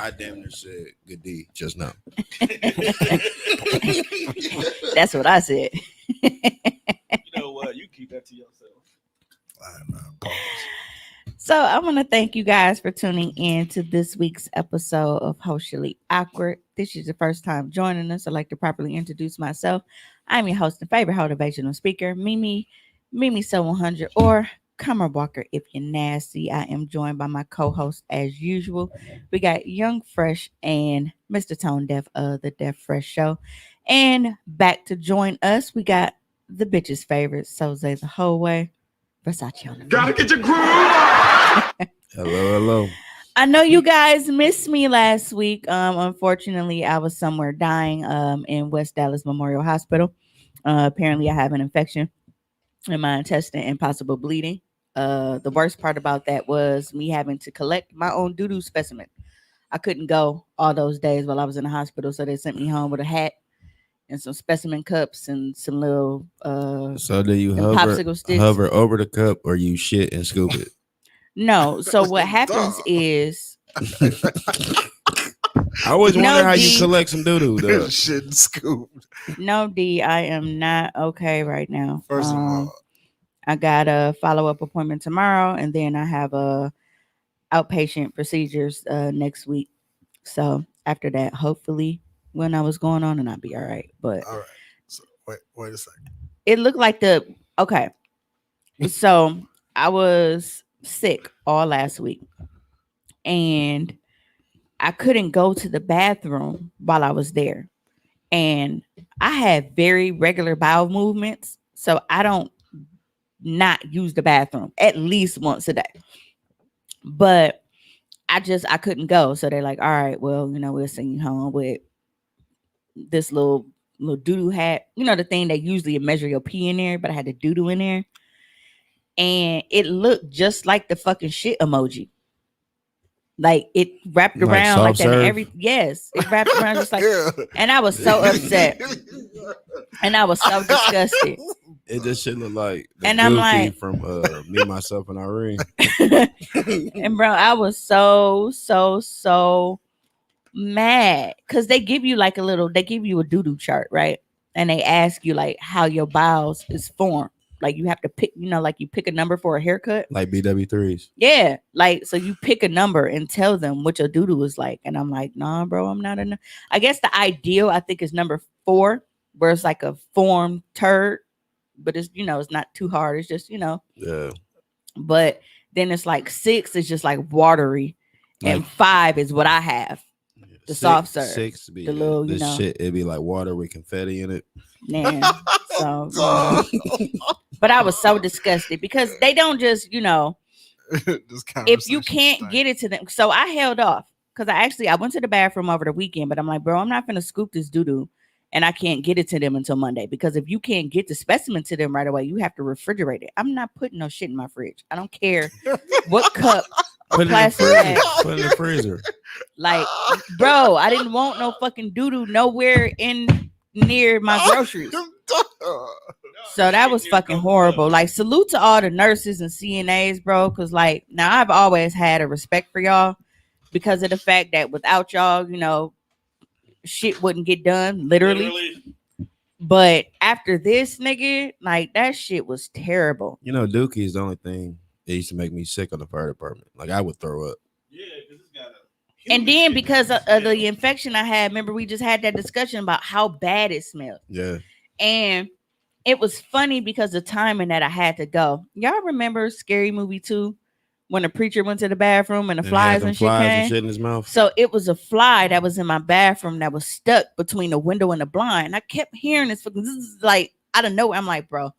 I damn near said good D just now. That's what I said. You know what? You keep that to yourself. Pause. So I want to thank you guys for tuning in to this week's episode of Hoecially Awkward. This is your first time joining us. I'd like to properly introduce myself. I'm your host and favorite motivational speaker, Mimi So 100, or Comer Walker if you're nasty. I am joined by my co-host as usual. We got Young Fresh and Mr. Tone Deaf of the Deaf Fresh Show. And back to join us, we got the bitch's favorite, Soze the whole way. Versace on the Gotta get your groove on. Hello. I know you guys missed me last week. Unfortunately, I was somewhere dying in West Dallas Memorial Hospital. Apparently, I have an infection in my intestine and possible bleeding. The worst part about that was me having to collect my own doo-doo specimen. I couldn't go all those days while I was in the hospital, so they sent me home with a hat and some specimen cups and some little So do you popsicle sticks. hover over the cup or you shit and scoop it? No. So what happens is I always No, wonder how D. you collect some doo doo. Shit and scoop. no, D, I am not okay right now. First of all, I got a follow-up appointment tomorrow, and then I have outpatient procedures next week. So after that, hopefully when I was going on, and I'll be all right. But all right. So wait a second. it looked like okay. So I was sick all last week, and I couldn't go to the bathroom while I was there. And I had very regular bowel movements, so I don't not use the bathroom at least once a day. But I couldn't go. So they're like, all right, well, we'll send you home with this little doo-doo hat. The thing that usually measure your pee in there, but I had the doo-doo in there. And it looked just like the fucking shit emoji. Like it wrapped Like around like soft that. serve? Yes, it wrapped around just like. Yeah. And I was so upset. And I was so disgusted. It just should look like the And I'm Goofy like- from Me, Myself, and Irene. And bro, I was so mad because they give you a doo-doo chart, right? And they ask you like how your bowels is formed. Like you have to pick, like you pick a number for a haircut. Like BW3s. Yeah, like so you pick a number and tell them what your doo-doo is like. And I'm like, nah, bro, I'm not enough. I guess the ideal I think is number 4, where it's like a formed turd, but it's it's not too hard. It's just Yeah. But then it's like 6 is just like watery, and 5 is what I have. The soft serve. 6 be The little, this shit. It'd be like water with confetti in it. Man, so but I was so disgusted because they don't just if you can't get it to them. So I held off because I went to the bathroom over the weekend, but I'm like, bro, I'm not gonna scoop this doo-doo and I can't get it to them until Monday, because if you can't get the specimen to them right away, you have to refrigerate it. I'm not putting no shit in my fridge. I don't care what cup or plastic bag. Put it in the freezer. Like, bro, I didn't want no fucking doo-doo nowhere near my groceries. So that was fucking horrible. Like, salute to all the nurses and CNAs, bro. Cause like, now I've always had a respect for y'all because of the fact that without y'all, shit wouldn't get done, literally. But after this, nigga, like that shit was terrible. Dookie is the only thing that used to make me sick on the fire department. Like I would throw up. Yeah, because it's got a. And then because of the infection I had, remember we just had that discussion about how bad it smelled. Yeah. And it was funny because the timing that I had to go. Y'all remember Scary Movie 2 when the preacher went to the bathroom and the flies and shit came? And shit in his mouth. So it was a fly that was in my bathroom that was stuck between the window and the blind. I kept hearing this fucking like out of nowhere. I'm like, bro,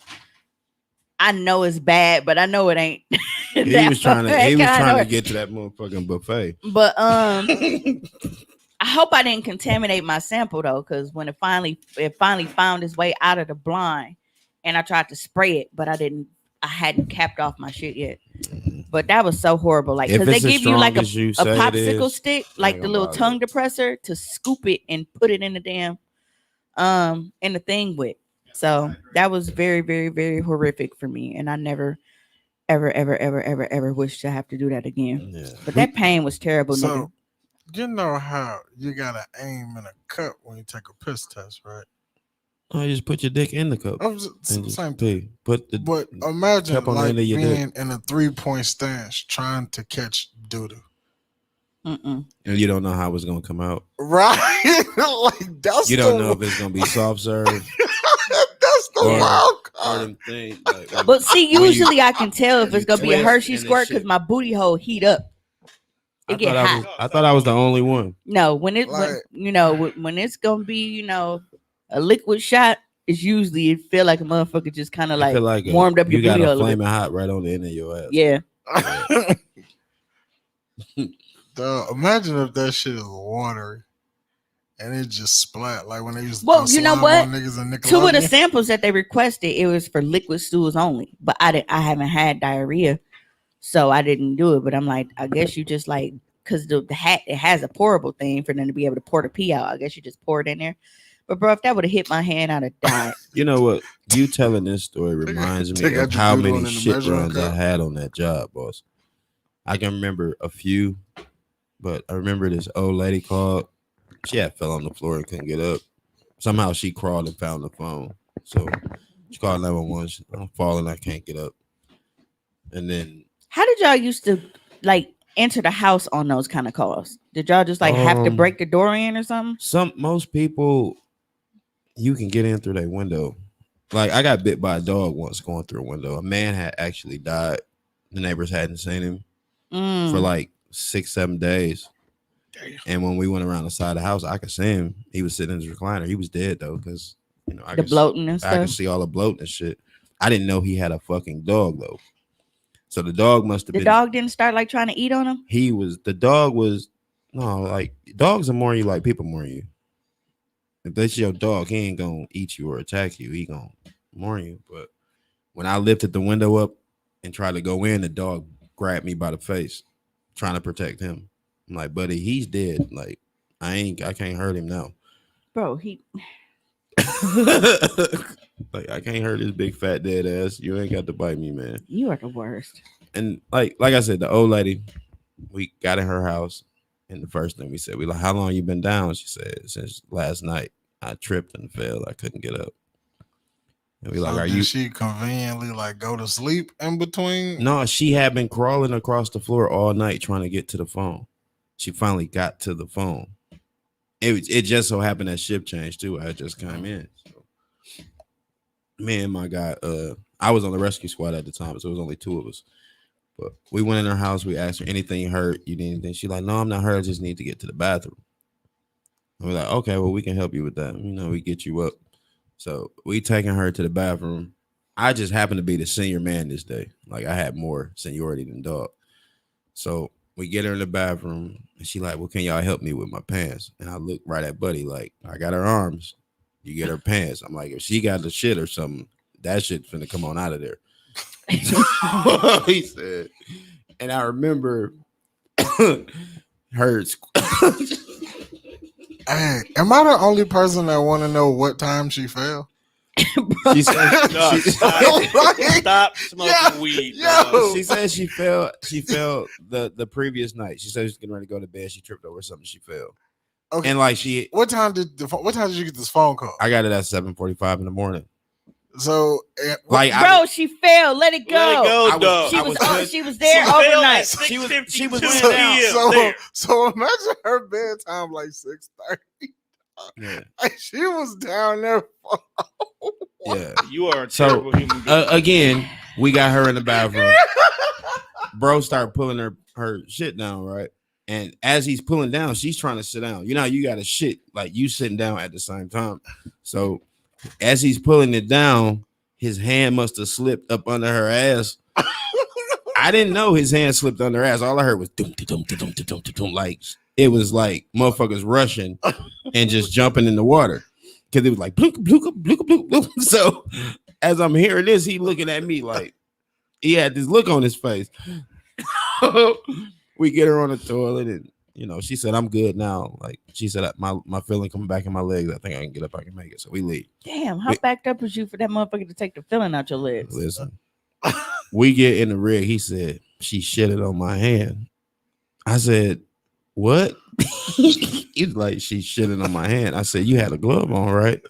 I know it's bad, but I know it ain't. He was trying to get to that motherfucking buffet. But I hope I didn't contaminate my sample though, because when it finally found its way out of the blind, and I tried to spray it, but I hadn't capped off my shit yet. But that was so horrible. Like, because they give you like a popsicle stick, like the little tongue depressor to scoop it and put it in the damn in the thing with. So that was very, very, very horrific for me. And I never, ever wish to have to do that again. Yeah. But that pain was terrible. So Nigga. You know how you gotta aim in a cup when you take a piss test, right? Oh, you just put your dick in the cup I'm just, and just same thing. pee. Put the But cup imagine on the like end of your dick, being in a 3-point stance trying to catch doodoo. Mm-mm. and you don't know how it's gonna come out. Right? Like that's You don't know the if it's gonna be soft serve that's the or wild or card. them things. Like But see, when usually I can tell if you it's gonna be a twist Hershey and the squirt because shit. my booty hole heat up. It get hot. I thought I was the only one. No, when Like when it's gonna be a liquid shot, it's usually it feel like a motherfucker just kind of I feel like like warmed up your you got booty a hole a little bit. flaming hot right on the end of your ass. Yeah, imagine if that shit is watery and it just splat like when they used to Well, throw you know slime what? on niggas in two of the Nickelodeon. samples that they requested it was for liquid stools only, but I haven't had diarrhea, so I didn't do it. But I'm like, I guess you just like because the hat it has a pourable thing for them to be able to pour the pee out. I guess you just pour it in there. But bro, if that would have hit my hand, I'd have died. You know what? You telling this story reminds me Take of out your how doodle many in the shit measuring runs I cup. had on that job, boss. I can remember a few, but I remember this old lady called. She had fell on the floor and couldn't get up. Somehow she crawled and found the phone. So she called 911. I'm falling, I can't get up. And then How did y'all used to like enter the house on those kind of calls? Did y'all just like have to break the door in or something? most people you can get in through their window. Like I got bit by a dog once going through a window. A man had actually died. The neighbors hadn't seen him for like 6-7 days. Damn. And when we went around the side of the house, I could see him. He was sitting in his recliner. He was dead though, because I The bloating and I could stuff. see all the bloating and shit. I didn't know he had a fucking dog though. So the dog must have The been. dog didn't start like trying to eat on him. The dog was no, like dogs are more you like people more you. If that's your dog, he ain't gonna eat you or attack you. He gonna mourn you. But when I lifted the window up and tried to go in, the dog grabbed me by the face, trying to protect him. I'm like, buddy, he's dead. Like, I can't hurt him now. Bro, he Like, I can't hurt his big fat dead ass. You ain't got to bite me, man. you are the worst. And like I said, the old lady, we got in her house, and the first thing we said, we like, how long you been down? She said, since last night. I tripped and fell. I couldn't get up. And we So like, are did you? she conveniently like go to sleep in between? No, she had been crawling across the floor all night trying to get to the phone. She finally got to the phone. It just so happened that shift changed too. I just came in. So, me and my guy, I was on the rescue squad at the time, so it was only two of us. But we went in her house. We asked her, anything hurt? You need anything? She like, no, I'm not hurt. I just need to get to the bathroom. And we're like, okay, well, we can help you with that. We get you up. So we taking her to the bathroom. I just happened to be the senior man this day. Like I had more seniority than dog. So we get her in the bathroom and she like, well, can y'all help me with my pants? And I look right at Buddy like, I got her arms. You get her pants. I'm like, if she got the shit or something, that shit's finna come on out of there. He said, and I remember her. Hey, am I the only person that want to know what time she fell? She said, No, stop smoking weed. yo. she said she fell. She fell the previous night. She said she was getting ready to go to bed. She tripped over something. She fell. Okay. And like What time did you get this phone call? I got it at 7:45 in the morning. So Like Bro, she fell. Let it go. Let it go, dog. She was there overnight. She was laying so, down. so imagine her bedtime like 6:30. Yeah. Like she was down there. Yeah. You are a So, terrible human being. Again, we got her in the bathroom. Bro started pulling her shit down, right? And as he's pulling down, she's trying to sit down. You got to shit like you sitting down at the same time. So as he's pulling it down, his hand must have slipped up under her ass. I didn't know his hand slipped under her ass. All I heard was dum dum dum dum dum dum. Like it was like motherfuckers rushing and just jumping in the water because it was like bloop bloop bloop bloop bloop. So as I'm hearing this, he looking at me like he had this look on his face. We get her on the toilet and she said, I'm good now. Like she said, my feeling coming back in my legs. I think I can get up. I can make it. So we leave. Damn, how backed up was you for that motherfucker to take the feeling out your legs? Listen, we get in the rig. He said, she shitted on my hand. I said, what? He's like, she's shitting on my hand. I said, you had a glove on, right?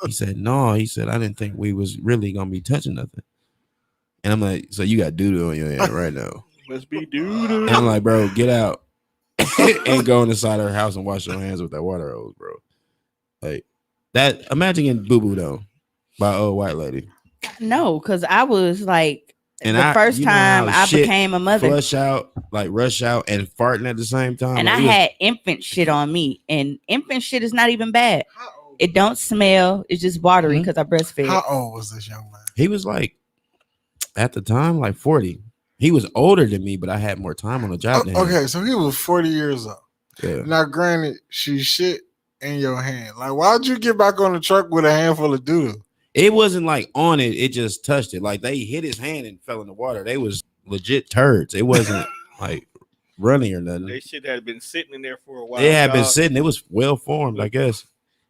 He said, no. He said, I didn't think we was really gonna be touching nothing. And I'm like, so you got doo-doo on your hand right now. Must be doo-doo. And I'm like, bro, get out and go inside her house and wash your hands with that water hose, bro. Like that. Imagine getting boo-boo though by an old white lady. No, because I was like, And the first you know time how I shit became a mother, flush out, like rush out and farting at the same time. and Like, I it was- had infant shit on me, and infant shit is not even bad. It don't smell. It's just watery Mhm. because I breastfed. How old was this young man? he was like at the time like 40. He was older than me, but I had more time on the job than him. Okay, so he was 40 years old. Yeah. Now, granted, she shit in your hand. Like, why'd you get back on the truck with a handful of doo-doo? It wasn't like on it, it just touched it. Like they hit his hand and fell in the water. They was legit turds. It wasn't like running or nothing. They shit had been sitting in there for a while. It had been dog. sitting. It was well formed, I guess.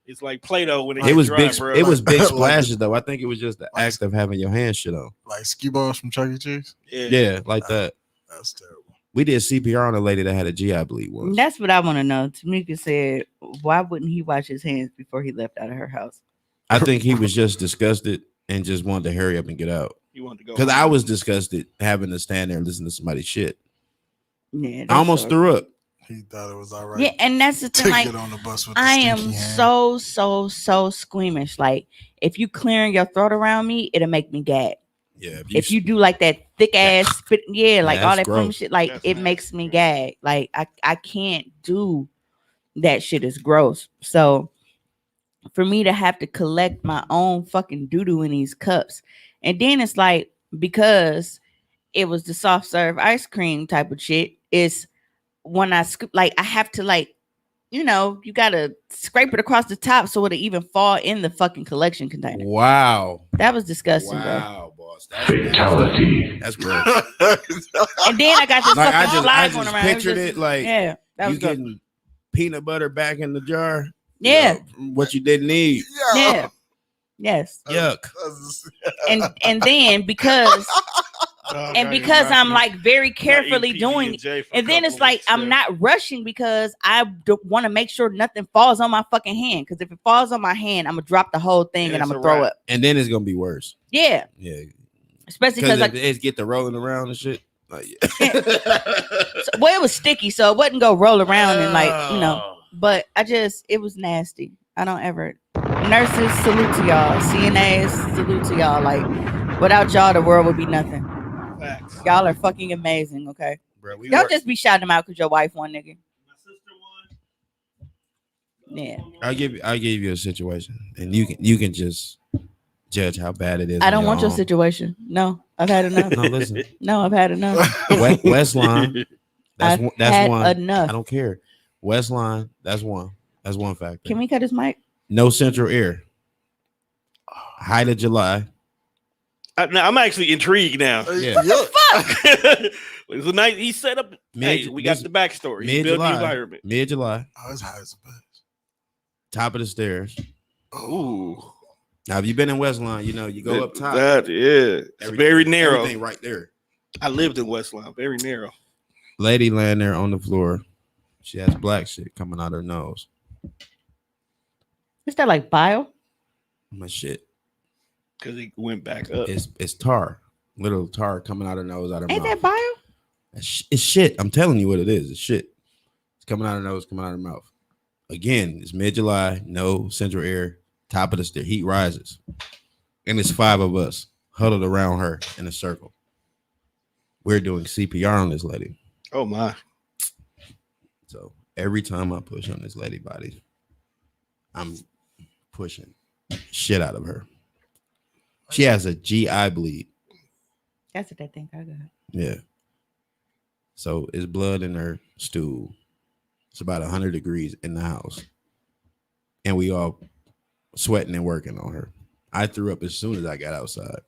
It's like Play-Doh when it, It was dry, big. bro. It was big Like- splashes though. I think it was just the act of having your hand shit on. Like ski balls from Chuck E. Cheese? Yeah, like that. That's terrible. We did CPR on a lady that had a GI bleed once. That's what I want to know. Tamika said, why wouldn't he wash his hands before he left out of her house? I think he was just disgusted and just wanted to hurry up and get out. You want to go? Because I was disgusted having to stand there and listen to somebody's shit. Yeah, I almost so- threw up. He thought it was all right. Yeah, and that's the to thing. Like, get on the bus with the I am stinky hand. so squeamish. Like, if you clearing your throat around me, it'll make me gag. Yeah. If you do like that thick ass spit, yeah, like all that's that from gross. shit, like That's it nasty, makes me bro. gag. Like I can't do that shit. Is gross. So for me to have to collect my own fucking doo doo in these cups, and then it's like because it was the soft serve ice cream type of shit. It's when I scoop, like I have to like. You know, you gotta scrape it across the top so it'll even fall in the fucking collection container. Wow. That was disgusting, bro. Wow, boss. That's gross. And then I got this Like fucking I slide going just around. It was pictured just- it like yeah, that you was good. getting peanut butter back in the jar. Yeah. from what you didn't need. Yeah. Yes. Yuck. And then because I'm like very carefully doing it, and then it's like I'm not rushing because I want to make sure nothing falls on my fucking hand. Because if it falls on my hand, I'm gonna drop the whole thing Yeah, and I'm it's gonna a throw wrap. up. And then it's gonna be worse. Yeah, Yeah. especially Because because like it's get the rolling around and shit. Like, well, it was sticky, so it wouldn't go roll around and like you know. Oh. But it was nasty. I don't ever. Nurses, salute to y'all. CNAs, salute to y'all. Like without y'all, the world would be nothing. Facts. Y'all are fucking amazing. Okay, Bro, we don't work- just be shouting them out because your wife won, nigga. My sister won. Yeah. I'll give you a situation, and you can just judge how bad it is. I on don't want your own. situation. No, I've had enough. No, listen. No, I've had enough. Westline. I've That's had one. enough. I don't care. Westline. That's one. That's one factor. Can we cut his mic? No central air. Height of July. Now, I'm actually intrigued now. Yeah. It was a night he set up. Hey, we got the backstory. He built the Mid-July. environment. Mid-July. Oh, it's high as a bitch. Top of the stairs. Ooh, Now, if you've been in Westline, you know you go up top. That it's everything- very narrow. Everything right there. I lived in Westline, very narrow. Lady laying there on the floor. She has black shit coming out her nose. Is that like bio? My shit. Because he went back up. It's tar. Little tar coming out her nose, out her Ain't mouth. that bio? It's shit. I'm telling you what it is. It's shit. It's coming out her nose, coming out her mouth. Again, it's mid-July, no central air, top of the stair. Heat rises. And it's 5 of us huddled around her in a circle. We're doing CPR on this lady. Oh my! So every time I push on this lady body, I'm pushing shit out of her. She has a GI bleed. That's what that thing I got. Yeah. So it's blood in her stool. It's about 100 degrees in the house. And we all sweating and working on her. I threw up as soon as I got outside.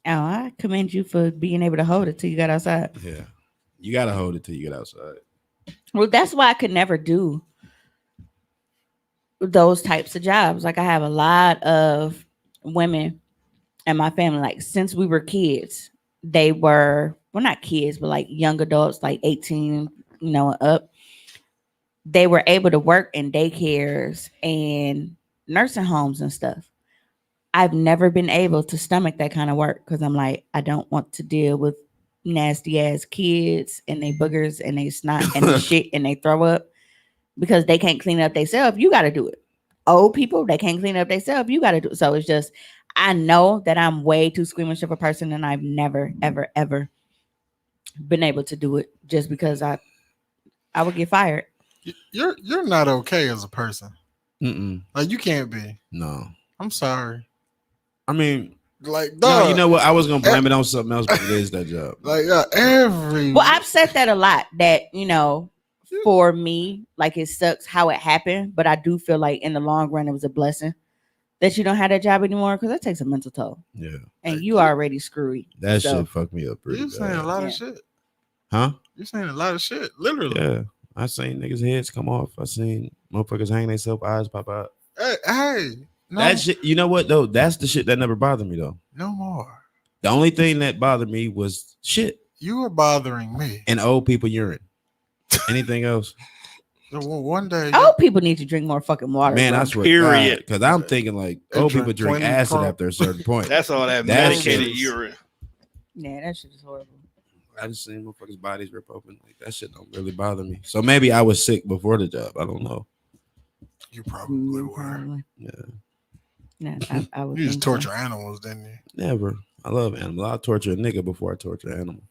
Oh, I commend you for being able to hold it till you got outside. Yeah. You got to hold it till you get outside. Well, that's why I could never do those types of jobs. Like I have a lot of women in my family, like since we were kids, they were well not kids, but like young adults, like 18, you know, up. they were able to work in daycares and nursing homes and stuff. I've never been able to stomach that kind of work because I'm like, I don't want to deal with nasty ass kids and they boogers and they snot and they shit and they throw up because they can't clean up themselves. You got to do it. Old people, they can't clean up themselves. You got to do it. So it's just, I know that I'm way too squeamish of a person and I've never, ever, ever been able to do it just because I would get fired. You're not okay as a person. Mm-mm. Like you can't be. No. I'm sorry. I mean, like no, you know what? I was gonna blame it on something else, but it is that job. Like every. Well, I've said that a lot. That for me, like it sucks how it happened, but I do feel like in the long run, it was a blessing that you don't have that job anymore because that takes a mental toll. Yeah, and you already screwy. That shit fucked me up. You're saying a lot of shit, huh? You're saying a lot of shit, literally. Yeah, I seen niggas' heads come off. I seen motherfuckers hang themselves, eyes pop out. Hey. No, that shit, you know what though? That's the shit that never bothered me though. No more. The only thing that bothered me was shit. You were bothering me. And old people urine. Anything else? One day, old people need to drink more fucking water. Man, bro. I swear. Period. Because I'm thinking like old people drink acid after a certain point. That's all that That medicated shit is- urine. Yeah, that shit is horrible. I just seen motherfuckers' bodies rip open. Like that shit don't really bother me. So maybe I was sick before the job. I don't know. You probably were. Probably. Yeah. Yeah, I would. You just think torture so. animals, didn't you? Never. I love animals. I'll torture a nigga before I torture an animal.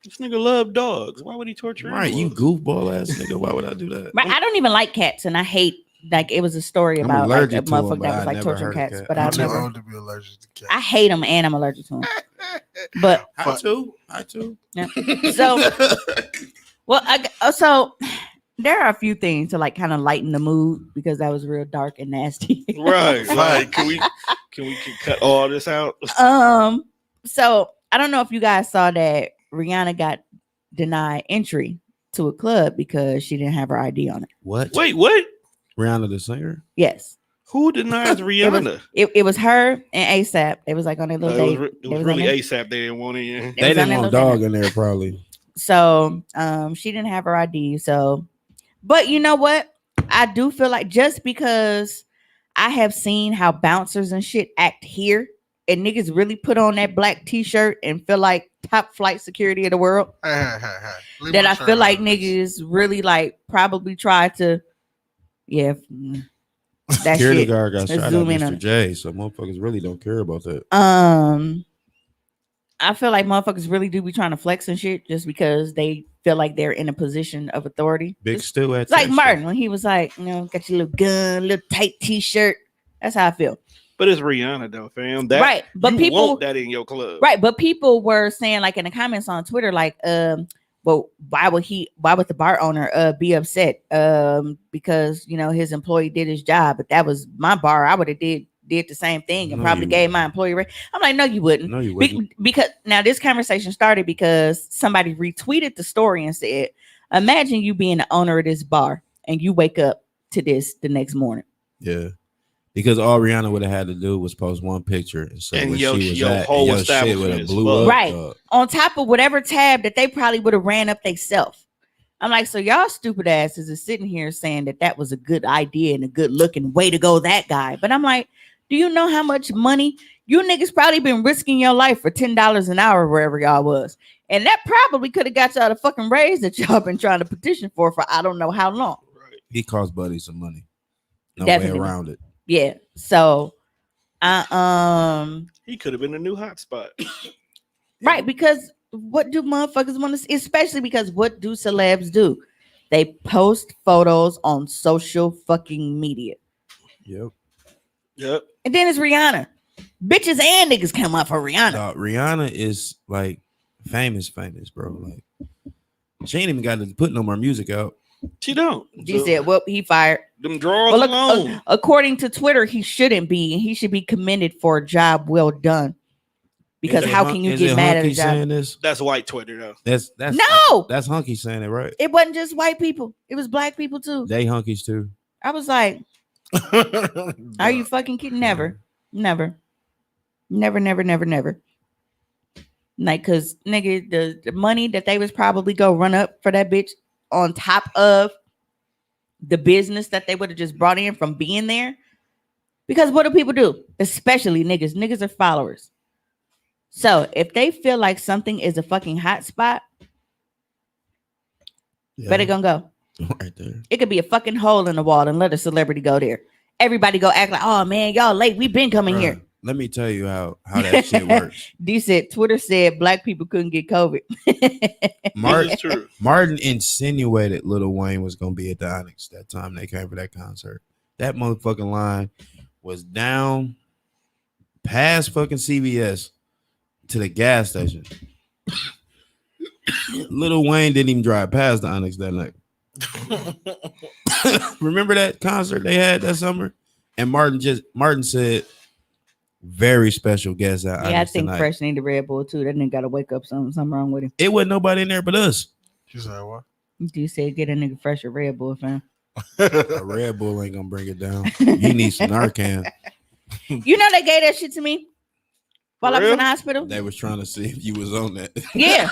This nigga love dogs. Why would he torture Right, animals? you goofball ass nigga. Why would I do that? Right, I don't even like cats, and I hate. Like it was a story I'm about like a allergic to 'em, motherfucker but that I was like never torturing heard cats, cat. but I'm I've too never. old to be allergic to cats. I hate them and I'm allergic to them. But I too. yeah. So, well, so there are a few things to like kind of lighten the mood because that was real dark and nasty. Right. Like, can we cut all this out? So I don't know if you guys saw that Rihanna got denied entry to a club because she didn't have her ID on it. What? Wait, what? Rihanna the singer? Yes. Who denies Rihanna? It was her and ASAP. They was like on their little date. It was really ASAP. They didn't want it. They didn't want dog in there probably. So she didn't have her ID. So, but you know what? I do feel like just because I have seen how bouncers and shit act here and niggas really put on that black t-shirt and feel like top flight security of the world. Hey. That I feel like niggas really like probably try to that Security shit. guard got Let's shot at zoom in on Mr. it. J, so motherfuckers really don't care about that. I feel like motherfuckers really do be trying to flex and shit just because they feel like they're in a position of authority. Big Stu at It's like Texas. Martin when he was like, got your little gun, little tight t-shirt. That's how I feel. But it's Rihanna though, fam. That, right. But you people want that in your club. Right. But people were saying like in the comments on Twitter, like, well, why would the bar owner be upset? Because his employee did his job, but that was my bar. I would have did the same thing and probably gave my employee rate. I'm like, no, you wouldn't. No, you wouldn't. Because now this conversation started because somebody retweeted the story and said, imagine you being the owner of this bar and you wake up to this the next morning. Yeah. Because all Rihanna would have had to do was post one picture and say And where your she was at, whole and your shit establishment would have is blew fucked. up. Right. On top of whatever tab that they probably would have ran up themselves. I'm like, so y'all stupid asses is sitting here saying that was a good idea and a good looking way to go, that guy. But I'm like, do you know how much money you niggas probably been risking your life for $10 an hour wherever y'all was? And that probably could have got y'all the fucking raise that y'all been trying to petition for I don't know how long. Right. He cost Buddy some money. No Definitely. way around it. Yeah. So he could have been a new hotspot. Right, because what do motherfuckers want to see? Especially because what do celebs do? They post photos on social fucking media. Yep. And then it's Rihanna. Bitches and niggas come up for Rihanna. Rihanna is like famous, bro. Like she ain't even got to put no more music out. She don't. She said, well, he fired. Them drawers Well, alone. According to Twitter, he shouldn't be. And he should be commended for a job well done. Because how can you get mad at a job? Saying this? That's white Twitter, though. That's no. That's Hunky saying it, right? It wasn't just white people. It was black people, too. They hunkies, too. I was like, are you fucking kidding? Never. Like, cause nigga, the money that they was probably go run up for that bitch on top of the business that they would have just brought in from being there. Because what do people do? Especially niggas. Niggas are followers. So if they feel like something is a fucking hot spot, better gonna go. Right there. It could be a fucking hole in the wall and let a celebrity go there. Everybody go act like, oh man, y'all late. We've been coming here. Let me tell you how that shit works. D said Twitter said black people couldn't get COVID. Martin insinuated Lil Wayne was gonna be at the Onyx that time they came for that concert. That motherfucking line was down past fucking CVS to the gas station. Lil Wayne didn't even drive past the Onyx that night. Remember that concert they had that summer? And Martin said, very special guest at Onyx I think tonight. Fresh need a Red Bull too. That nigga gotta wake up something wrong with him. It wasn't nobody in there but us. You said what? You said get a nigga Fresh a Red Bull, fam. A Red Bull ain't gonna bring it down. You need some Narcan. You know they gave that shit to me while I was in the hospital. They was trying to see if you was on that. Yeah.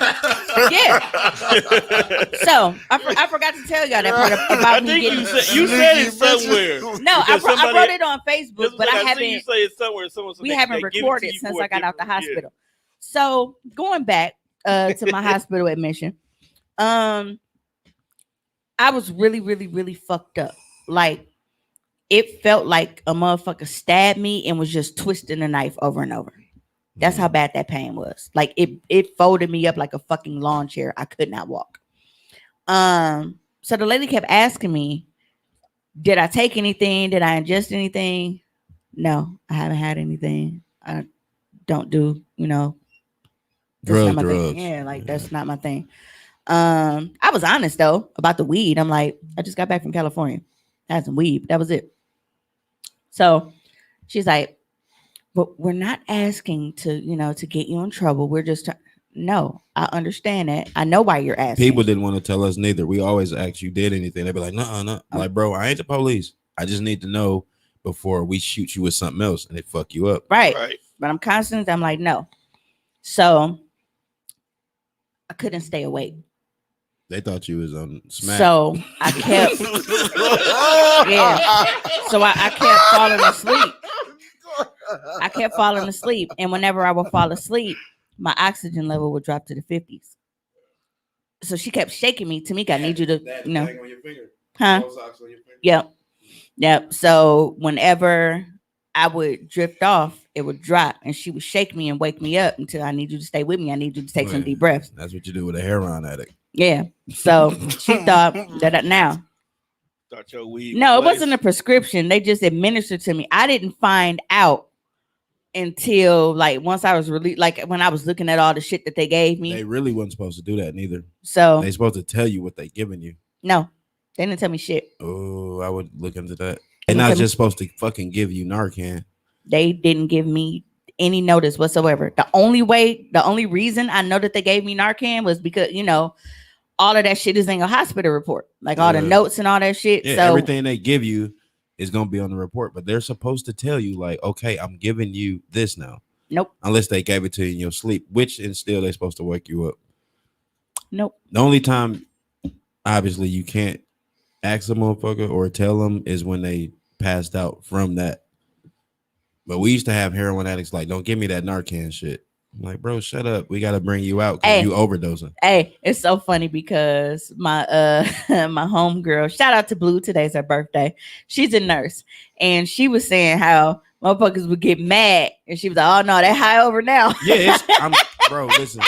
So I forgot to tell y'all that part about me getting. You said it somewhere. No, I wrote it on Facebook, but I haven't. You say it somewhere. We haven't recorded since I got out the hospital. So going back to my hospital admission, I was really, really, really fucked up. Like it felt like a motherfucker stabbed me and was just twisting the knife over and over. That's how bad that pain was. Like it folded me up like a fucking lawn chair. I could not walk. So the lady kept asking me, did I take anything? Did I ingest anything? No, I haven't had anything. I don't do, drugs. Yeah, like that's not my thing. I was honest though about the weed. I'm like, I just got back from California. I had some weed. That was it. So she's like, but we're not asking to get you in trouble. We're just no, I understand that. I know why you're asking. People didn't want to tell us neither. We always ask you did anything. They'd be like, no. Like, bro, I ain't the police. I just need to know before we shoot you with something else and they fuck you up. Right. But I'm constant. I'm like, no. So I couldn't stay awake. They thought you was on smack. So I kept So I kept falling asleep. And whenever I would fall asleep, my oxygen level would drop to the 50s. So she kept shaking me. Tamika, I need you to, on your finger. Huh? Yep. So whenever I would drift off, it would drop, and she would shake me and wake me up until I need you to stay with me. I need you to take some deep breaths. That's what you do with a heroin addict. Yeah. So she thought that now. Thought your weed. No, it wasn't a prescription. They just administered to me. I didn't find out until like once I was released, like when I was looking at all the shit that they gave me. They really wasn't supposed to do that neither. So they supposed to tell you what they giving you. No, they didn't tell me shit. Oh, I would look into that. They're not just supposed to fucking give you Narcan. They didn't give me any notice whatsoever. The only reason I know that they gave me Narcan was because, all of that shit is in your hospital report. Like all the notes and all that shit. Yeah, so everything they give you is going to be on the report, but they're supposed to tell you like, okay, I'm giving you this now. Nope. Unless they gave it to you in your sleep, which and still they're supposed to wake you up. Nope. The only time, obviously, you can't ask a motherfucker or tell them is when they passed out from that. But we used to have heroin addicts like, don't give me that Narcan shit. I'm like, bro, shut up. We got to bring you out because you overdosing. Hey, it's so funny because my my homegirl, shout out to Blue, today's her birthday. She's a nurse. And she was saying how motherfuckers would get mad. And she was like, oh no, that high over now. Yeah, bro, listen.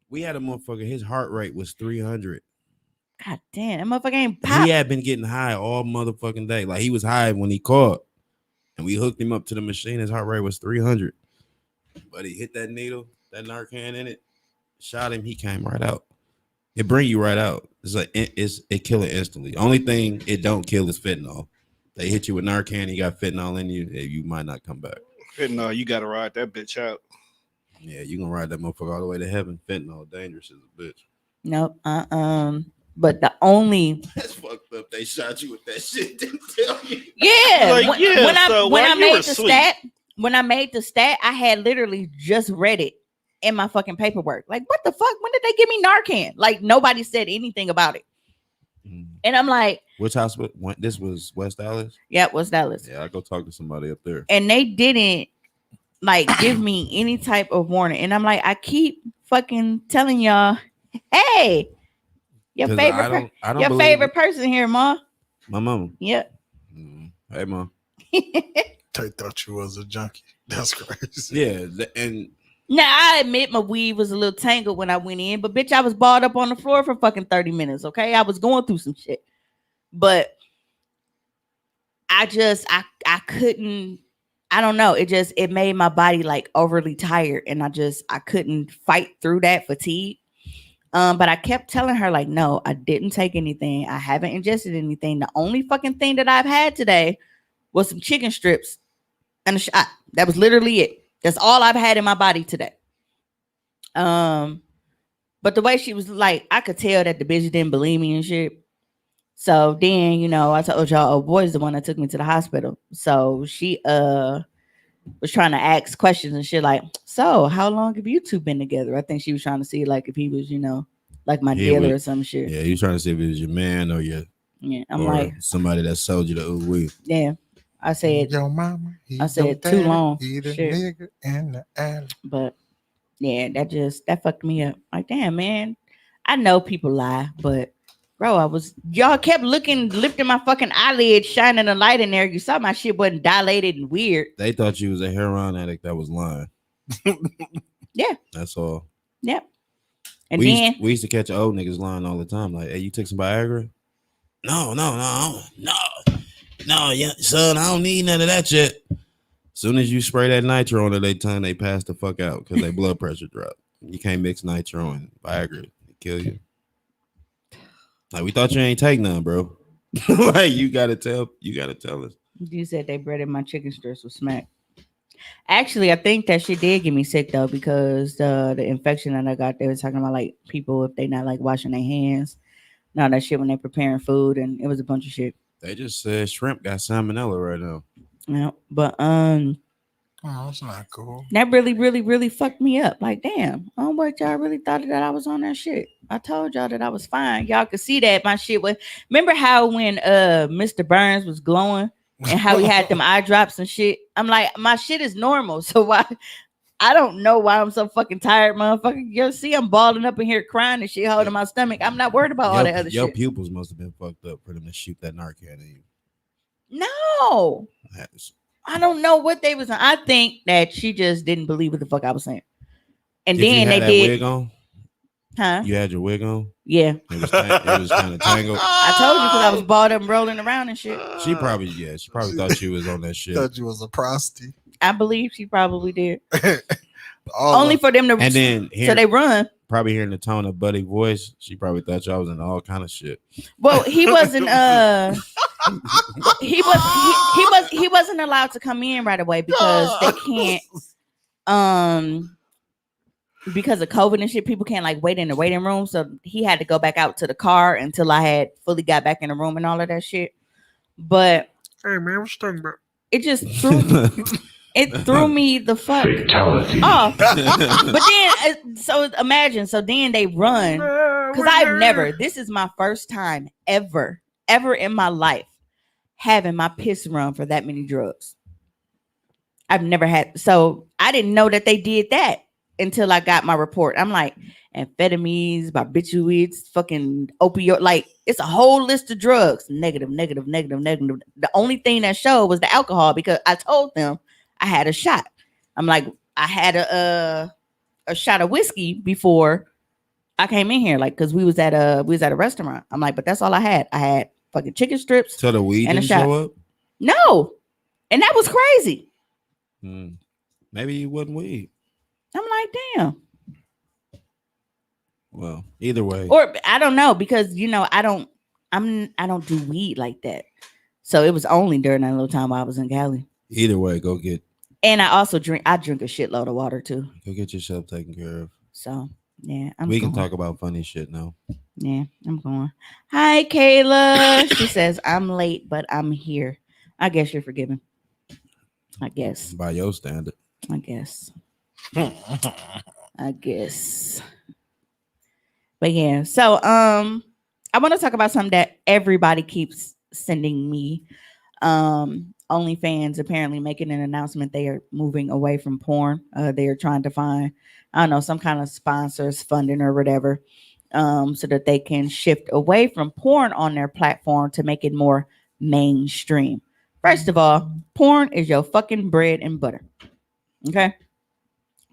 We had a motherfucker, his heart rate was 300. God damn, that motherfucker ain't pop. He had been getting high all motherfucking day. Like he was high when he called. And we hooked him up to the machine. His heart rate was 300. But he hit that needle, that Narcan in it, shot him. He came right out. It bring you right out. It's like it kill it instantly. Only thing it don't kill is fentanyl. They hit you with Narcan, you got fentanyl in you, you might not come back. Fentanyl, you gotta ride that bitch out. Yeah, you gonna ride that motherfucker all the way to heaven. Fentanyl, dangerous as a bitch. Nope. But the only that's fucked up. They shot you with that shit. Didn't tell you. Yeah. Like, when I made the stat, I had literally just read it in my fucking paperwork. Like, what the fuck? When did they give me Narcan? Like, nobody said anything about it. And I'm like, Which hospital? This was West Dallas. yeah, what's Dallas? Yeah, I go talk to somebody up there. And they didn't like give me any type of warning. And I'm like, I keep fucking telling y'all, hey, your 'Cause favorite, I don't your believe favorite it. person here, ma. My mama. Yep. Hey, mom. They thought you was a junkie. That's crazy. Yeah, and Now I admit my weave was a little tangled when I went in, but bitch, I was balled up on the floor for fucking 30 minutes. Okay, I was going through some shit, but I couldn't. I don't know. It made my body like overly tired, and I couldn't fight through that fatigue. But I kept telling her like, no, I didn't take anything. I haven't ingested anything. The only fucking thing that I've had today was some chicken strips and a shot. That was literally it. That's all I've had in my body today. But the way she was like, I could tell that the bitch didn't believe me and shit. So then, I told y'all, oh, boy's the one that took me to the hospital. So she was trying to ask questions and shit like, so how long have you two been together? I think she was trying to see like if he was, like my dealer or some shit. Yeah, you trying to see if it was your man or I'm or like somebody that sold you the ooh wee. yeah. I said Yo, mama. I said too long. He the Shit. nigga in the alley. But yeah, that fucked me up. Like, damn, man. I know people lie, but bro, y'all kept lifting my fucking eyelid, shining a light in there. You saw my shit wasn't dilated and weird. They thought you was a heroin addict that was lying. Yeah. That's all. Yep. And we used to catch old niggas lying all the time. Like, hey, you took some Viagra? No, yeah, son, I don't need none of that shit. Soon as you spray that nitro on their tongue, they pass the fuck out because their blood pressure dropped. You can't mix nitro and Viagra; it kill you. Like, we thought you ain't take none, bro. Like, you gotta tell us. You said they breaded my chicken strips with smack. Actually, I think that shit did get me sick though, because the infection that I got, they were talking about like people if they not like washing their hands, now that shit when they preparing food, and it was a bunch of shit. They just said shrimp got salmonella right now. Yeah, but Oh, that's not cool. that really, really, really fucked me up. Like, damn, oh, but y'all really thought that I was on that shit. I told y'all that I was fine. Y'all could see that my shit was. Remember how when Mr. Burns was glowing and how he had them eye drops and shit? I'm like, my shit is normal. So why? I don't know why I'm so fucking tired, motherfucker. You see, I'm balling up in here crying and shit, holding my stomach. I'm not worried about all that other your shit. Your pupils must have been fucked up for them to shoot that Narcan at you. No. I don't know what they was on. I think that she just didn't believe what the fuck I was saying. And did then you have they that did. Wig on? Huh? You had your wig on? Yeah. It was kind of tangled. I told you because I was balled up and rolling around and shit. She probably thought you was on that shit. Thought you was a prostitute. I believe she probably did. All Only for them to and then so they run. Probably hearing the tone of Buddy's voice, she probably thought y'all was in all kind of shit. Well, he wasn't he wasn't allowed to come in right away because they can't because of COVID and shit, people can't like wait in the waiting room. So he had to go back out to the car until I had fully got back in the room and all of that shit. But hey man, what you talking about? It just threw me the fuck off. But then so imagine, so then they run because this is my first time ever in my life having my piss run for that many drugs. I've never had, so I didn't know that they did that until I got my report. I'm like, amphetamines, barbiturates, fucking opioid, like it's a whole list of drugs. Negative. The only thing that showed was the alcohol because I told them I had a shot. I'm like, I had a shot of whiskey before I came in here, like because we was at a restaurant. I'm like, but that's all I had. I had fucking chicken strips. So the weed and didn't a shot. show up? No, and that was crazy. Maybe it wasn't weed. I'm like, damn. Well, either way, or I don't know because I don't do weed like that. So it was only during that little time while I was in Cali. Either way, go get. And I also drink a shitload of water too. Go get yourself taken care of. So yeah, we can talk about funny shit now. Yeah, I'm going. Hi, Kayla. She says I'm late, but I'm here. I guess you're forgiven. I guess by your standard. I guess. I guess. But yeah, so I I want to talk about something that everybody keeps sending me. OnlyFans apparently making an announcement they are moving away from porn. They are trying to find, I don't know, some kind of sponsors, funding, or whatever, so that they can shift away from porn on their platform to make it more mainstream. First of all, porn is your fucking bread and butter. Okay?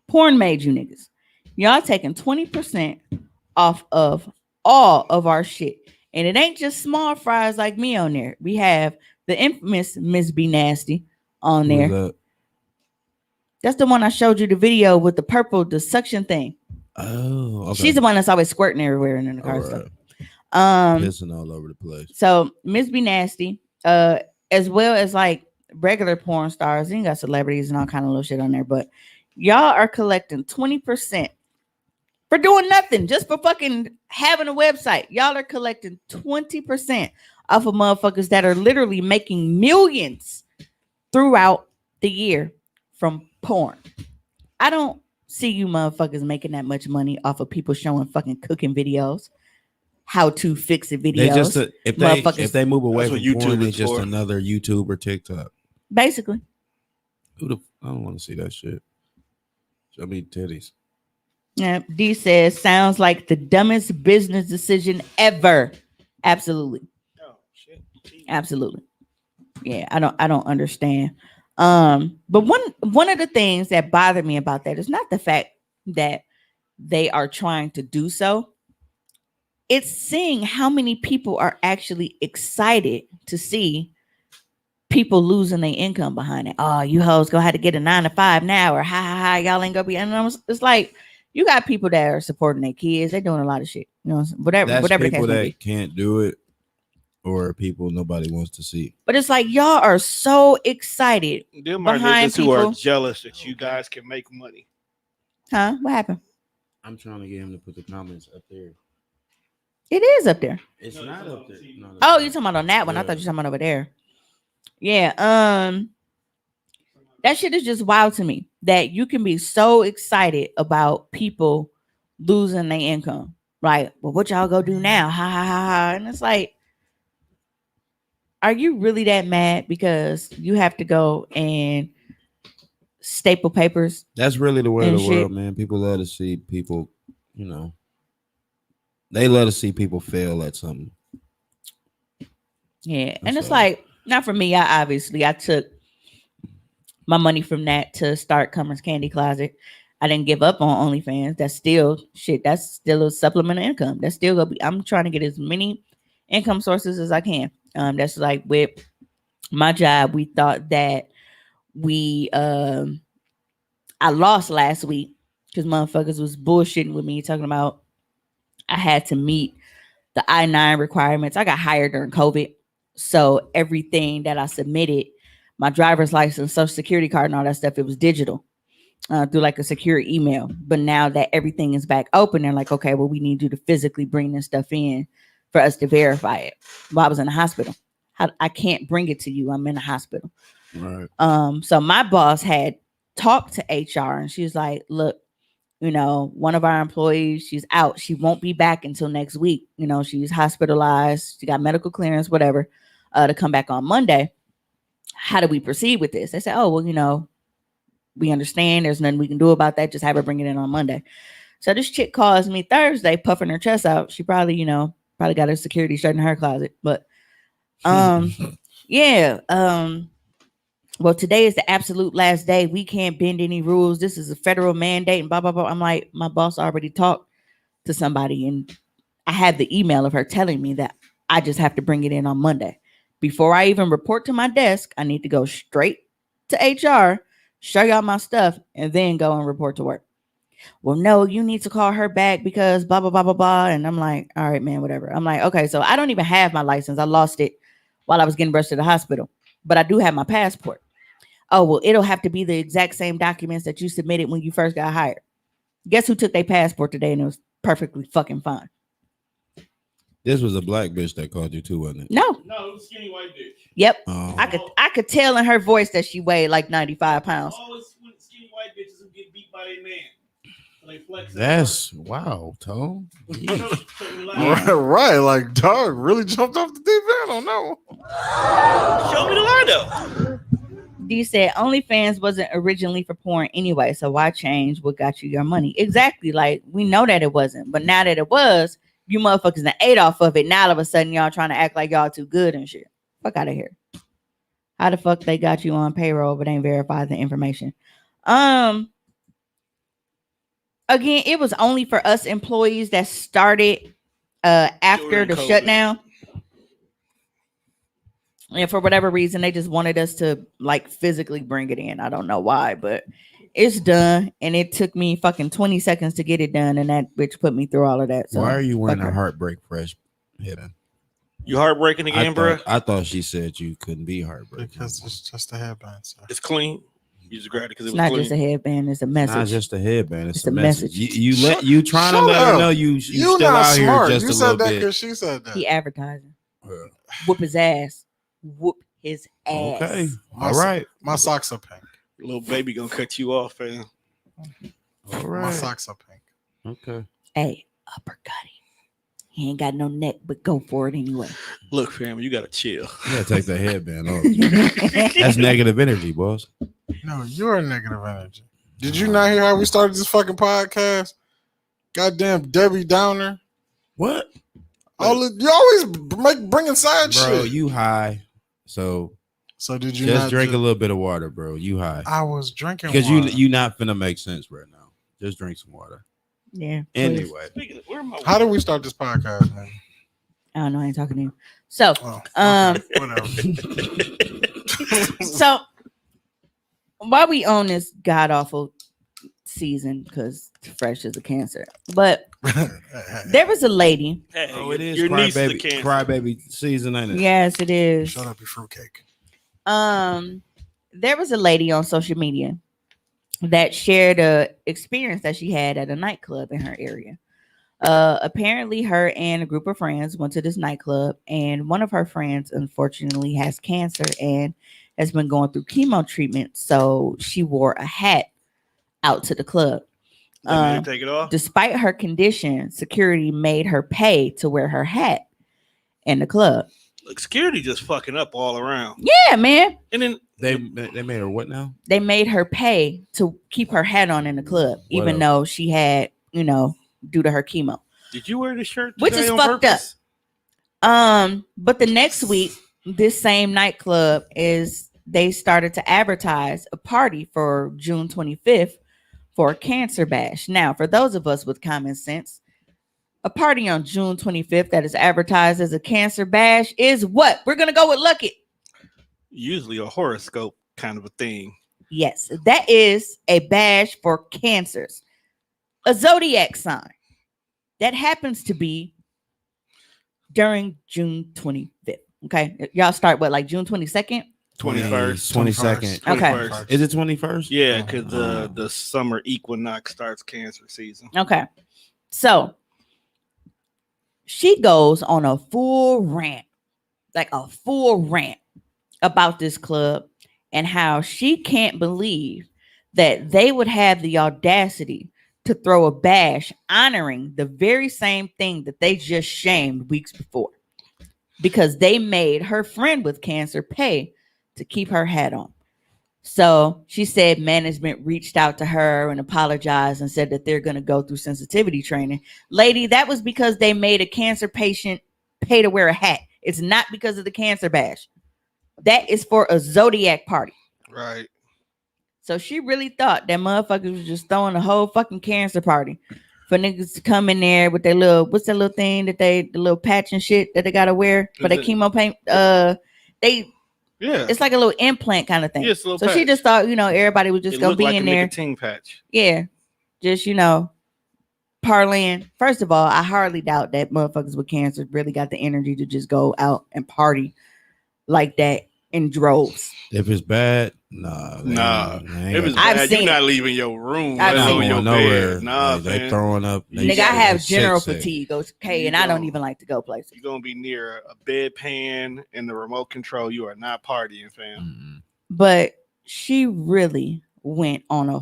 Porn made you niggas. Y'all taking 20% off of all of our shit. And it ain't just small fries like me on there. We have the infamous Miss B Nasty on Who's there. that? That's the one I showed you the video with the purple, the suction thing. Oh, okay. She's the one that's always squirting everywhere and in the car All stuff. right. Pissing all over the place. So Miss B Nasty, as well as like regular porn stars, and you got celebrities and all kind of little shit on there, but y'all are collecting 20% for doing nothing, just for fucking having a website. Y'all are collecting 20% off of motherfuckers that are literally making millions throughout the year from porn. I don't see you motherfuckers making that much money off of people showing fucking cooking videos, how to fix it videos. They just if they move away from porn, they just another YouTube or TikTok. Basically. I don't want to see that shit. Show me titties. Yeah, D says sounds like the dumbest business decision ever. Absolutely. Oh shit. Absolutely. Yeah, I don't understand. But one of the things that bothered me about that is not the fact that they are trying to do so. It's seeing how many people are actually excited to see people losing their income behind it. Oh, you hoes gonna have to get a 9 to 5 now, or ha ha ha, y'all ain't gonna be. And it's like you got people that are supporting their kids. They're doing a lot of shit. You know, whatever. That's whatever people the case that can't do it, or people nobody wants to see. But it's like y'all are so excited. Them are niggas who are jealous that you guys can make money. Huh? What happened? I'm trying to get him to put the comments up there. It is up there. It's not up there. No, oh, you're talking about on that one. I thought you were talking about over there. Yeah. That shit is just wild to me that you can be so excited about people losing their income. Like, well, what y'all go do now? Ha ha ha ha. And it's like, are you really that mad because you have to go and staple papers? That's really the way of the world, man. People love to see people, you know, they love to see people fail at something. Yeah. And it's like, not for me. I took my money from that to start Cummer's Candy Closet. I didn't give up on OnlyFans. That's still shit. That's still a supplemental income. That's still gonna be. I'm trying to get as many income sources as I can. That's like with my job. We thought that I lost last week because motherfuckers was bullshitting with me, talking about I had to meet the I-9 requirements. I got hired during COVID. So everything that I submitted, my driver's license, social security card, and all that stuff, it was digital through like a secure email. But now that everything is back open, they're like, okay, well, we need you to physically bring this stuff in for us to verify it. Well, I was in the hospital. I can't bring it to you. I'm in the hospital. Right. So my boss had talked to HR and she was like, look, you know, one of our employees, she's out. She won't be back until next week. You know, she's hospitalized. She got medical clearance, whatever, to come back on Monday. How do we proceed with this? They said, oh, well, you know, we understand. There's nothing we can do about that. Just have her bring it in on Monday. So this chick calls me Thursday, puffing her chest out. She probably, you know, got her security shirt in her closet. But yeah. Well, today is the absolute last day. We can't bend any rules. This is a federal mandate and blah, blah, blah. I'm like, my boss already talked to somebody and I had the email of her telling me that I just have to bring it in on Monday. Before I even report to my desk, I need to go straight to HR, show y'all my stuff, and then go and report to work. Well, no, you need to call her back because blah, blah, blah, blah, blah. And I'm like, all right, man, whatever. I'm like, okay, so I don't even have my license. I lost it while I was getting rushed to the hospital, but I do have my passport. Oh, well, it'll have to be the exact same documents that you submitted when you first got hired. Guess who took their passport today and it was perfectly fucking fine? This was a black bitch that called you too, wasn't it? No, it was a skinny white bitch. Yep. Oh. I could tell in her voice that she weighed like 95 pounds. Always skinny white bitches who get beat by their man. That's wow, Tone. Right, like dog really jumped off the deep end on that one. Show me the lineup. D said OnlyFans wasn't originally for porn anyway, so why change what got you your money? Exactly. Like we know that it wasn't, but now that it was, you motherfuckers that ate off of it. Now all of a sudden y'all trying to act like y'all too good and shit. Fuck out of here. How the fuck they got you on payroll but ain't verified the information? Again, it was only for us employees that started after During the COVID. shutdown. And for whatever reason, they just wanted us to like physically bring it in. I don't know why, but it's done. And it took me fucking 20 seconds to get it done. And that bitch put me through all of that. So Why are you wearing fuck a her. Heartbreak Fresh hidden? You heartbreaking again, bro? I thought she said you couldn't be heartbreaking. Because it's just a headband, sir. It's clean. You just grabbed it because it It's was not clean. just a headband, it's a It's message. not just a headband. It's It's a a message. message. You trying to Shut let her up. know you You still not out here smart. just You a said little that bit. because she said that. He advertising. Yeah. Whoop his ass. Whoop his ass. Okay. My All so- right. My socks are pink. Little baby gonna cut you off, fam. All My right. socks are pink. Okay. Hey, uppercut him. He ain't got no neck, but go for it anyway. Look, fam, you gotta chill. You gotta take the headband off. That's negative energy, boss. No, you're a negative energy. Did you not hear how we started this fucking podcast? Goddamn Debbie Downer. What? You always bringing side Bro, shit. you high. So So did you just not drink a little bit of water, bro. You high. I was drinking Because water. you not finna make sense right now. Just drink some water. Yeah. please. Anyway. Speaking of, where am I? How did we start this podcast, man? I don't know. I ain't talking to you. So, Oh, Um, okay, whatever. so while we on this god awful season, because Fresh is a cancer, but there was a lady. Hey, Oh, it is your niece is a crybaby cancer. crybaby season, ain't it? Yes, it is. Shut up, you fruitcake. There was a lady on social media that shared a experience that she had at a nightclub in her area. Apparently her and a group of friends went to this nightclub, and one of her friends unfortunately has cancer and has been going through chemo treatment, so she wore a hat out to the club. They made her take it off. Despite her condition, security made her pay to wear her hat in the club. Look, security just fucking up all around. Yeah, man. And then They made her what now? They made her pay to keep her hat on in the club, even Whatever. though she had, due to her chemo. did you wear the shirt? Which today is on fucked purpose? But the next week, this same nightclub they started to advertise a party for June 25th for a cancer bash. Now, for those of us with common sense, a party on June 25th that is advertised as a cancer bash is what? We're going to go with Lucky. Usually a horoscope kind of a thing. Yes, that is a bash for cancers. A zodiac sign that happens to be during June 25th. Okay. Y'all start what, like June 22nd? 21st. 22nd. Okay. 21st. Is it 21st? Yeah, because the summer equinox starts cancer season. Okay. So she goes on a full rant about this club and how she can't believe that they would have the audacity to throw a bash honoring the very same thing that they just shamed weeks before, because they made her friend with cancer pay to keep her hat on. So she said management reached out to her and apologized and said that they're going to go through sensitivity training. Lady, that was because they made a cancer patient pay to wear a hat. It's not because of the cancer bash. That is for a zodiac party. Right. So she really thought that motherfuckers was just throwing a whole fucking cancer party for niggas to come in there with their little, what's that little thing that the little patch and shit that they gotta wear for their chemo paint. Yeah. It's like a little implant kind of thing. Yeah, it's a little so she patch. just thought, everybody was just It gonna looked be like in a there. nicotine patch. Yeah. Just, parlaying. First of all, I hardly doubt that motherfuckers with cancer really got the energy to just go out and party like that in droves. If it's bad, nah. If it's I've bad, seen you're not it. leaving your room. I've Let seen alone it. your nowhere. bed. Nah, Like, they man. throwing up. You Nigga, I gotta have sick, general sick. fatigue, okay, You and I don't don't. even like to go places. You're gonna be near a bedpan and the remote control. You are not partying, fam. Mm-mm. But she really went on a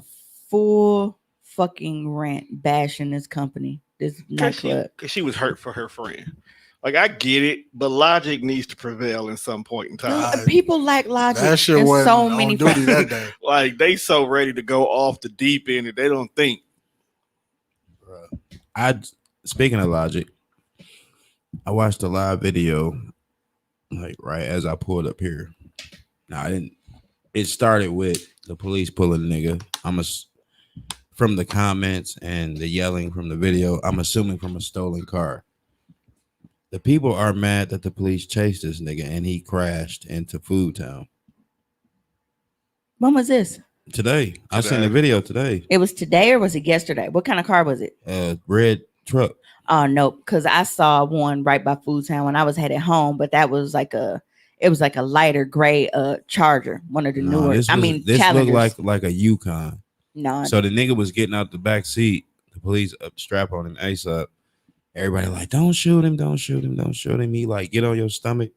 full fucking rant bashing this company, this nightclub. Cause she was hurt for her friend. Like I get it, but logic needs to prevail in some point in time. People lack logic. That shit in wasn't so on many duty that day. Like they so ready to go off the deep end that they don't think. Speaking of logic, I watched a live video, like right as I pulled up here. Now I didn't. It started with the police pulling the nigga. From the comments and the yelling from the video, I'm assuming from a stolen car. The people are mad that the police chased this nigga and he crashed into Food Town. When was this? Today. I seen the video today. It was today or was it yesterday? What kind of car was it? Red truck. Oh no, because I saw one right by Food Town when I was headed home, but that was like a lighter gray Charger, one of the newer. This looked like a Yukon. No. So the nigga was getting out the back seat. The police strap on him ASAP. Everybody like, don't shoot him, don't shoot him, don't shoot him. He like, get on your stomach.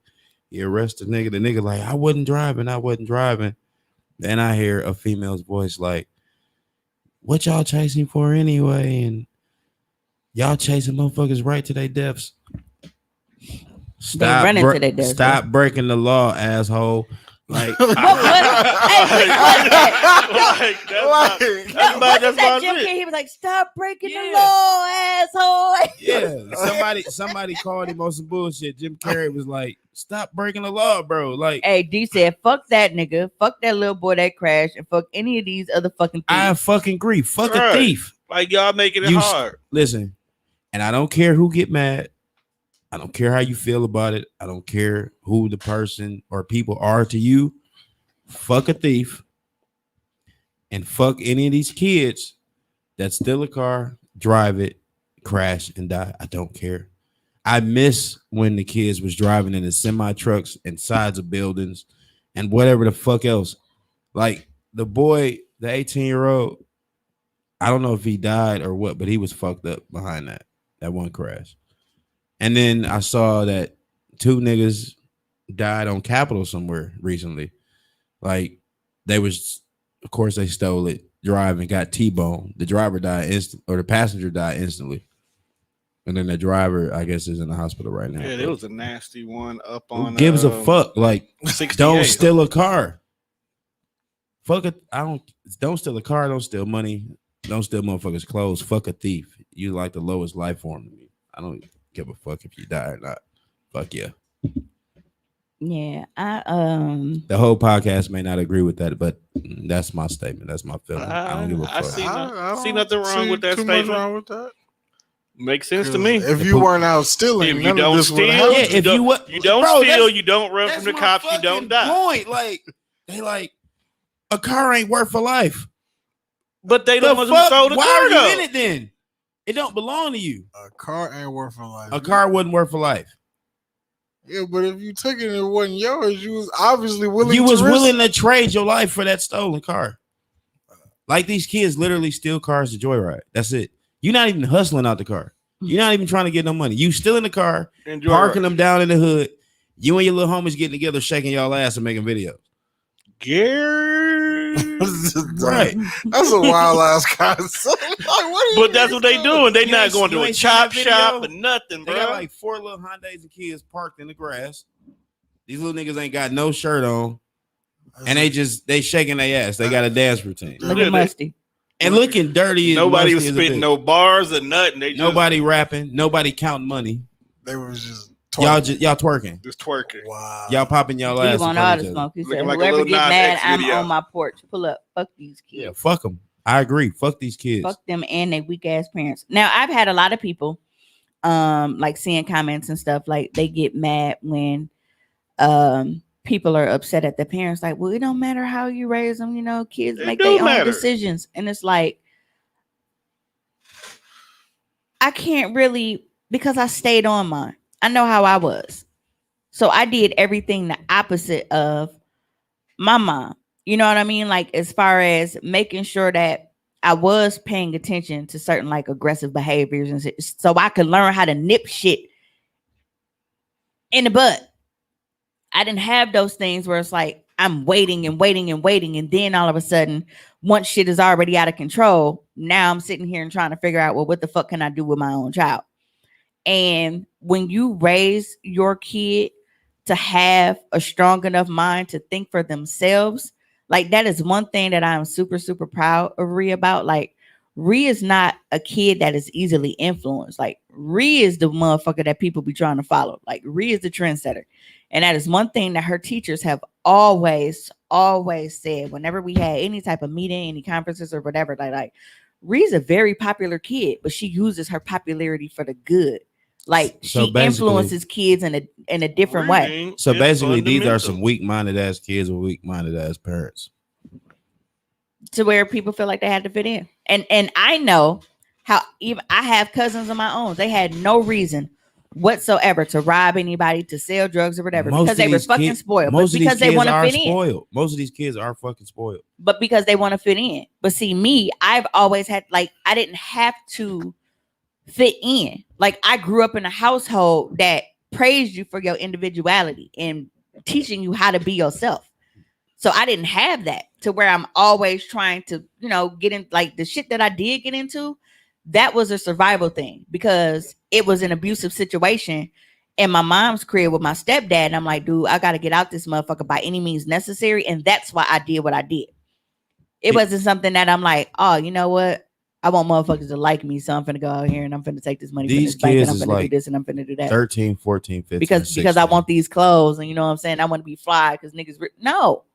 He arrested the nigga. The nigga like, I wasn't driving. Then I hear a female's voice like, what y'all chasing for anyway? And y'all chasing motherfuckers right to their deaths. Stop breaking the law, asshole. Like, What Jim Carrey, he was like, stop breaking the law, asshole. Yeah, somebody called him on some bullshit. Jim Carrey was like, stop breaking the law, bro. Like, hey, D said, fuck that nigga, fuck that little boy that crashed, and fuck any of these other fucking thieves. I fucking agree. Fuck a thief. Like y'all making it hard. Listen, and I don't care who get mad. I don't care how you feel about it. I don't care who the person or people are to you. Fuck a thief. And fuck any of these kids that steal a car, drive it, crash, and die. I don't care. I miss when the kids was driving in the semi trucks and sides of buildings and whatever the fuck else. Like the boy, the 18-year-old, I don't know if he died or what, but he was fucked up behind that one crash. And then I saw that 2 niggas died on Capitol somewhere recently. Like of course they stole it, driving, got T-boned. The driver died the passenger died instantly. And then the driver, I guess, is in the hospital right now. Yeah, there was a nasty one up on. Who gives a fuck? Like, don't steal a car. Fuck it. Don't steal a car. Don't steal money. Don't steal motherfuckers' clothes. Fuck a thief. You like the lowest life form to me. I don't give a fuck if you die or not. Fuck yeah. Yeah, the whole podcast may not agree with that, but that's my statement. That's my feeling. I don't give a fuck. I see nothing wrong with that statement. Wrong with that. Makes sense to me. If you weren't out stealing, if you don't steal, you don't steal, you don't run from the cops, you don't die. Point. Like they like a car ain't worth for life. But they don't want to throw the car. Why are you in it then? It don't belong to you. A car ain't worth for life. A car wasn't worth for life. Yeah, but if you took it and it wasn't yours, you was obviously willing. You was willing to trade your life for that stolen car. Like these kids literally steal cars to joyride. That's it. You're not even hustling out the car. You're not even trying to get no money. You still in the car, parking them down in the hood. You and your little homies getting together, shaking y'all ass and making videos. Gary. Right. That's a wild ass concept. Like, but that's what they doing. They not going to a chop shop or nothing, bro. They got like 4 little Hyundais and kids parked in the grass. These little niggas ain't got no shirt on. And they shaking their ass. They got a dance routine. Looking musty. And looking dirty. Nobody was spitting no bars or nothing. Nobody rapping. Nobody counting money. They was just twerking. Y'all twerking. Just twerking. Wow. Y'all popping y'all ass. You want all the smoke. You said whoever get mad, I'm on my porch. Pull up. Fuck these kids. Yeah, fuck them. I agree. Fuck these kids. Fuck them and their weak ass parents. Now I've had a lot of people like seeing comments and stuff like they get mad when people are upset at the parents, like, well, it don't matter how you raise them, kids make their own decisions. And it's like, I can't really, because I stayed on mine. I know how I was. So I did everything the opposite of my mom. You know what I mean? Like, as far as making sure that I was paying attention to certain like aggressive behaviors and so I could learn how to nip shit in the butt. I didn't have those things where it's like I'm waiting and waiting and waiting. And then all of a sudden, once shit is already out of control, now I'm sitting here and trying to figure out, well, what the fuck can I do with my own child? And when you raise your kid to have a strong enough mind to think for themselves, like that is one thing that I'm super, super proud of Rhea about. Like, Rhea is not a kid that is easily influenced. Like, Rhea is the motherfucker that people be trying to follow. Like, Rhea is the trendsetter. And that is one thing that her teachers have always, always said whenever we had any type of meeting, any conferences or whatever, like Rhea's a very popular kid, but she uses her popularity for the good. Like, So she basically- influences kids in a different way. Reading So is basically, these are fundamental. some weak-minded ass kids with weak-minded ass parents. To where people feel like they had to fit in. And I know how, even I have cousins of my own. They had no reason whatsoever to rob anybody, to sell drugs or whatever, Most because of they were these fucking kids- spoiled. But Most of these because they kids want to are fit in. spoiled. Most of these kids are fucking spoiled. But because they want to fit in. But see, me, I've always had, like, I didn't have to fit in. Like, I grew up in a household that praised you for your individuality and teaching you how to be yourself. So I didn't have that, to where I'm always trying to, get in, like, the shit that I did get into. That was a survival thing because it was an abusive situation in my mom's crib with my stepdad. And I'm like, dude, I got to get out this motherfucker by any means necessary. And that's why I did what I did. It wasn't something that I'm like, oh, you know what? I want motherfuckers to like me, so I'm finna go out here and I'm finna take this money from These this bank and kids I'm is finna like do this and I'm finna do that. 13, 14, 15, because I 16. want these clothes and you know what I'm saying? I want to be fly because niggas no.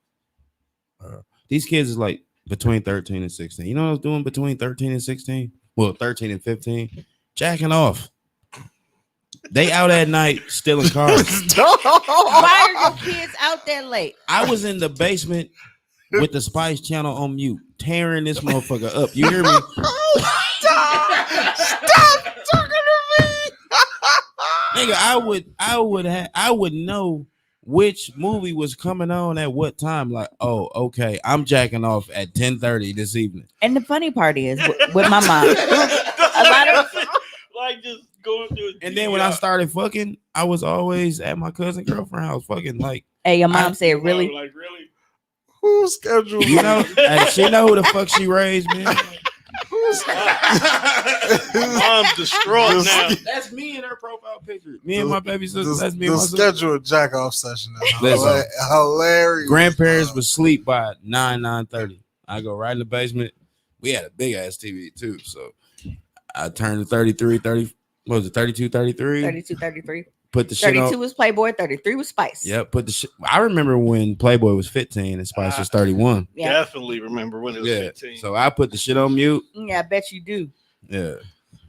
These kids is like between 13 and 16. You know what I was doing between 13 and 16? Well, 13 and 15. Jacking off. They out at night stealing cars. Why are your kids out that late? I was in the basement with the Spice Channel on mute, tearing this motherfucker up. You hear me? Stop talking to me. Nigga, I would know which movie was coming on at what time. Like, oh, okay, I'm jacking off at 10:30 this evening. And the funny part is with my mom, a lot of like just going through. And then when I started fucking, I was always at my cousin girlfriend house fucking like, hey, your mom said, really? Like really? Who's scheduled? you know, hey, she know who the fuck she raised, man. Mom's distraught now. That's me in her profile picture. Me and my baby sister. The, That's me the and my sister. scheduled jack off session is Listen. hilarious. Grandparents would sleep by 9:30. I go right in the basement. We had a big ass TV too, so I turned to 33, 30. What was it? 32, 33. 32, 33. Put the shit 32 on. was Playboy, 33 was Spice. Yep. Put the shit. I remember when Playboy was 15 and Spice was 31. Yeah. Definitely remember when it was Yeah. 15. So I put the shit on mute. Yeah, I bet you do. Yeah.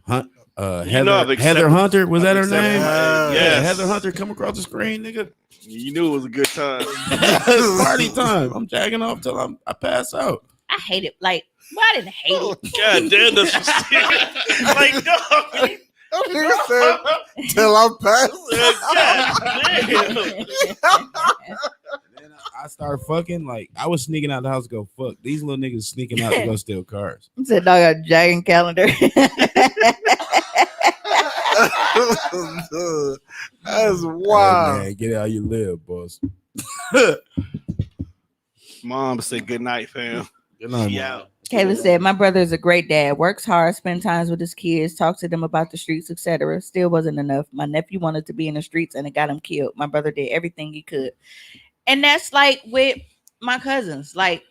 You know I've Heather accepted- Hunter, was that her I've accepted name? my- Yeah, Yes. Heather Hunter come across the screen, nigga. You knew it was a good time. It's party time. I'm jacking off till I pass out. I hate it. Like, well, I didn't hate it. God damn, that's specific. Like, dog. That nigga said, till I pass. God damn. And then I started fucking, like, I was sneaking out the house to go fuck. These little niggas sneaking out to go steal cars. Said dog got a dragon calendar. That's Hey, wild. man, get out you live, boss. Mom said good night, fam. Good night, She man. out. Kayla said, my brother is a great dad, works hard, spend times with his kids, talks to them about the streets, etc. Still wasn't enough. My nephew wanted to be in the streets and it got him killed. My brother did everything he could. And that's like with my cousins. Like,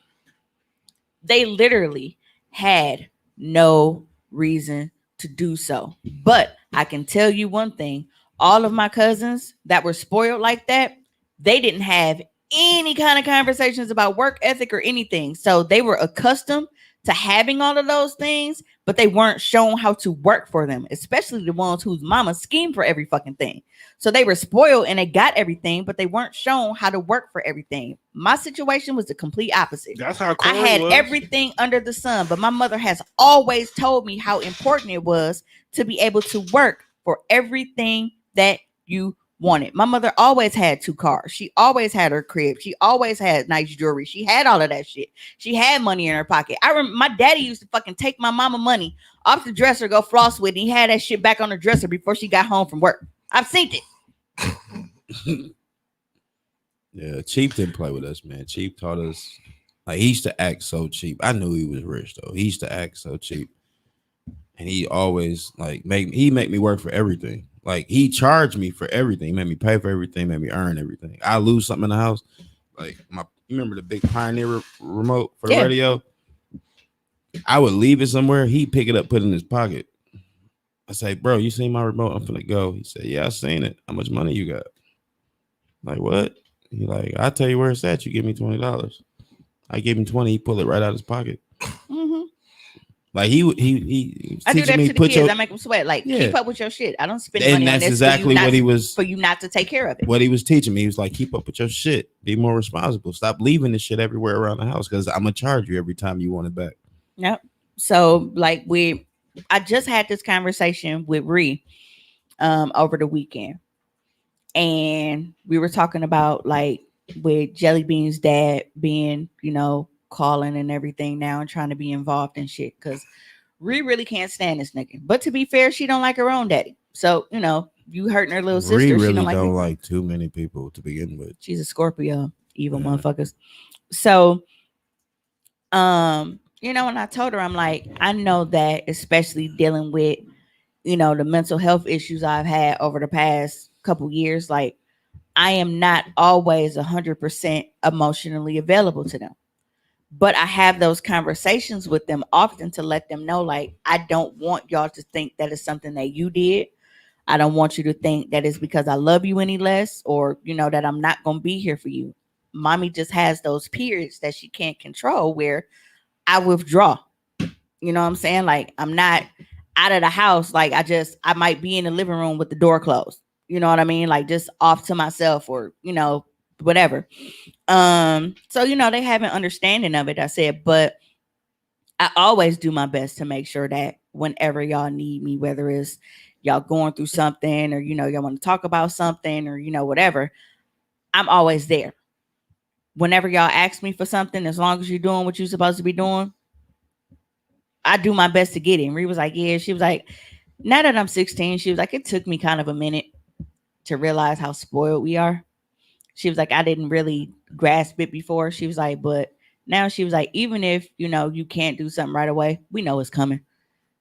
they literally had no reason to do so. But I can tell you one thing. All of my cousins that were spoiled like that, they didn't have any kind of conversations about work ethic or anything. So they were accustomed to having all of those things, but they weren't shown how to work for them, especially the ones whose mama schemed for every fucking thing. So they were spoiled and they got everything, but they weren't shown how to work for everything. My situation was the complete opposite. That's how I Corey had was. everything under the sun, but my mother has always told me how important it was to be able to work for everything that you wanted. My mother always had 2 cars. She always had her crib. She always had nice jewelry. She had all of that shit. She had money in her pocket. I remember my daddy used to fucking take my mama money off the dresser, go floss with it. He had that shit back on the dresser before she got home from work. I've seen it. Yeah, Cheap didn't play with us, man. Cheap taught us. Like he used to act so cheap. I knew he was rich though. He used to act so cheap, and he always like make me work for everything. Like he charged me for everything. He made me pay for everything. Made me earn everything. I lose something in the house. Like you remember the big Pioneer remote for the Yeah. radio? I would leave it somewhere. He'd pick it up, put it in his pocket. I say, bro, you seen my remote? I'm finna go. He said, yeah, I seen it. How much money you got? Like what? He like, I'll tell you where it's at. You give me $20. I gave him 20. He pulled it right out of his pocket. Mm-hmm. Like he was I do teaching that me to the kids. I make them sweat. Like keep up with your shit. I don't spend and money on that's this exactly what he was for you not to take care of it. What he was teaching me. He was like, keep up with your shit. Be more responsible. Stop leaving this shit everywhere around the house because I'm gonna charge you every time you want it back. Yep. So like I just had this conversation with Ree over the weekend. And we were talking about like with Jelly Bean's dad being, calling and everything now and trying to be involved in shit. Cause Ree really can't stand this nigga. But to be fair, she don't like her own daddy. So, you hurting her little sister. Ree really she don't like too many people to begin with. She's a Scorpio, evil motherfuckers. So, and I told her, I'm like, I know that especially dealing with, the mental health issues I've had over the past couple years, like I am not always 100% emotionally available to them. But I have those conversations with them often to let them know, like, I don't want y'all to think that it's something that you did. I don't want you to think that it's because I love you any less or, that I'm not going to be here for you. Mommy just has those periods that she can't control where I withdraw. You know what I'm saying? Like, I'm not out of the house. Like, I might be in the living room with the door closed. You know what I mean? Like, just off to myself or, whatever. So, they have an understanding of it. I said, but I always do my best to make sure that whenever y'all need me, whether it's y'all going through something or, y'all want to talk about something or, whatever, I'm always there. Whenever y'all ask me for something, as long as you're doing what you're supposed to be doing, I do my best to get it. And Ree was like, yeah. She was like, now that I'm 16, she was like, it took me kind of a minute to realize how spoiled we are. She was like, I didn't really grasp it before. She was like, but now she was like, even if, you can't do something right away, we know it's coming.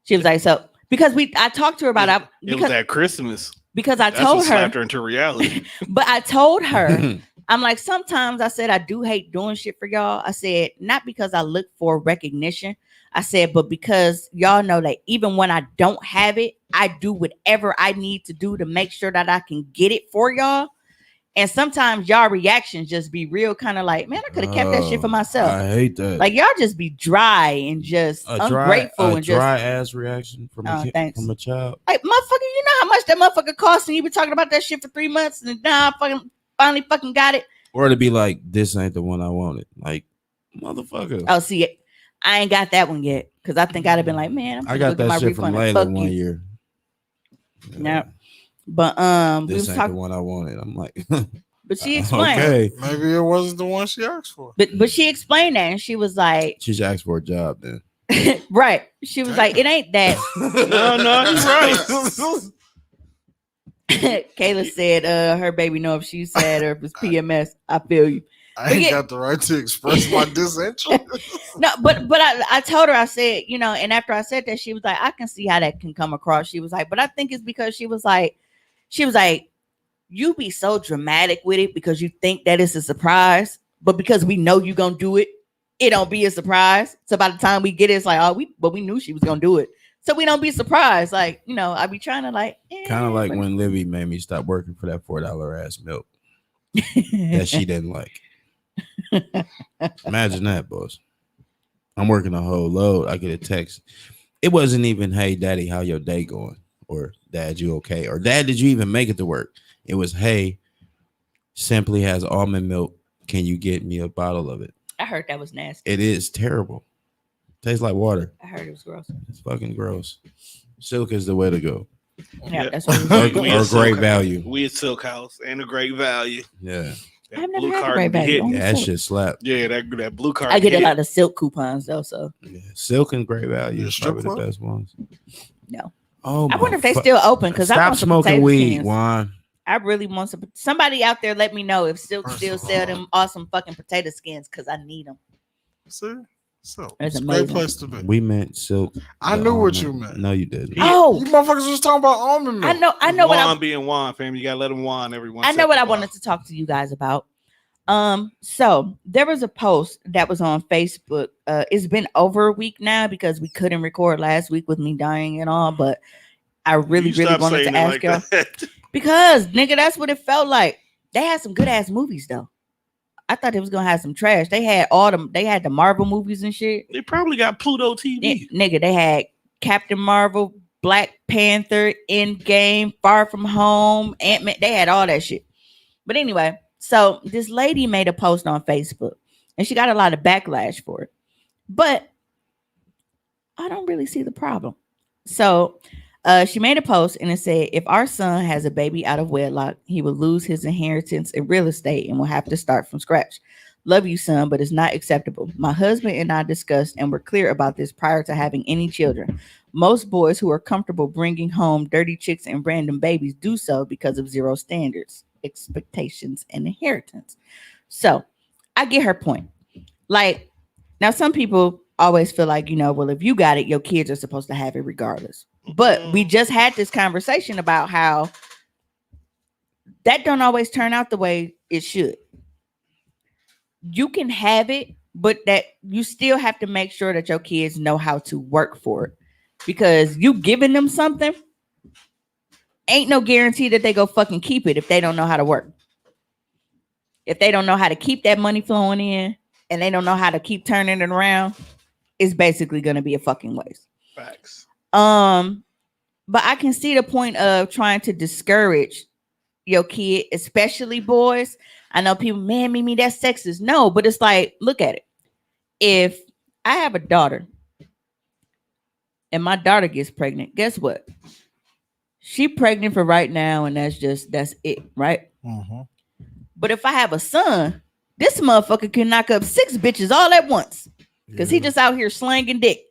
She was like, so because I talked to her about it was that Christmas. Because I That's told what her slapped her into reality. But I told her, I'm like, sometimes I said, I do hate doing shit for y'all. I said, not because I look for recognition. I said, but because y'all know that even when I don't have it, I do whatever I need to do to make sure that I can get it for y'all. And sometimes y'all reactions just be real kind of like, man, I could have kept that shit for myself. I hate that. Like y'all just be dry and just ungrateful and dry just ass reaction from a child. Like, motherfucker, you know how much that motherfucker cost, and you been talking about that shit for 3 months, and now I finally got it. Or to be like, this ain't the one I wanted. Like, motherfucker. Oh, see it. I ain't got that one yet because I think I'd have been like, man, I got that shit from Layla one year. Yeah. But this ain't the one I wanted. I'm like, but she explained. Okay, maybe it wasn't the one she asked for. But she explained that, and she was like, she should ask for a job then. Right. She was like, it ain't that. No, you're right. Kayla said her baby know if she's sad or if it's PMS. I feel you. I ain't got the right to express my disinterest. No, but I told her, I said, and after I said that, she was like, I can see how that can come across. She was like, but I think it's because she was like, you be so dramatic with it because you think that it's a surprise, but because we know you gonna do it, it don't be a surprise. So by the time we get it, it's like, we knew she was gonna do it. So we don't be surprised. Like, I be trying to like kind of like when Livy made me stop working for that $4 ass milk that she didn't like. Imagine that, boss. I'm working a whole load. I get a text. It wasn't even, hey, daddy, how your day going? Or dad, you okay? Or dad, did you even make it to work? It was, hey, Simply has almond milk. Can you get me a bottle of it? I heard that was nasty. It is terrible. Tastes like water. I heard it was gross. It's fucking gross. Silk is the way to go. Yeah, that's what or great value. We at Silk House and a great value. Yeah. I've never had a great value. Yeah, that shit slap. Yeah, that blue card. I get a lot of Silk coupons though. So yeah, Silk and great value is probably the best ones. No. Oh, I wonder if they still open because I want stop smoking weed, cans. Juan. I really want somebody out there. Let me know if Silk First still of sell all- them awesome fucking potato skins because I need them. See? So That's it's a great amazing. place to be. We meant silk. I the knew what almond. you meant. No, you didn't. He- Oh, You motherfuckers was talking about almond milk. I know what Juan being Juan, fam. You gotta let him Juan every once. I know what I wanted to talk to you guys about. So there was a post that was on Facebook. It's been over a week now because we couldn't record last week with me dying and all, but I really wanted to ask y'all because nigga, that's what it felt like. They had some good ass movies though. I thought they was gonna have some trash. They had they had the Marvel movies and shit. They probably got Pluto TV. Nigga, they had Captain Marvel, Black Panther, Endgame, Far From Home, Ant-Man. They had all that shit. But anyway, so this lady made a post on Facebook and she got a lot of backlash for it. But I don't really see the problem. So she made a post and it said, if our son has a baby out of wedlock, he will lose his inheritance in real estate and will have to start from scratch. Love you, son, but it's not acceptable. My husband and I discussed and were clear about this prior to having any children. Most boys who are comfortable bringing home dirty chicks and random babies do so because of zero standards, expectations, and inheritance. So I get her point. Like, now some people always feel like, well, if you got it, your kids are supposed to have it regardless. But we just had this conversation about how that don't always turn out the way it should. You can have it, but that you still have to make sure that your kids know how to work for it. Because you giving them something ain't no guarantee that they go fucking keep it if they don't know how to work. If they don't know how to keep that money flowing in and they don't know how to keep turning it around, it's basically going to be a fucking waste. Facts. But I can see the point of trying to discourage your kid, especially boys. I know people, man, Mimi, that's sexist. No, but it's like, look at it. If I have a daughter and my daughter gets pregnant, guess what? She pregnant for right now, and that's it, right? Mm-hmm. But if I have a son, this motherfucker can knock up 6 bitches all at once because he just out here slanging dick.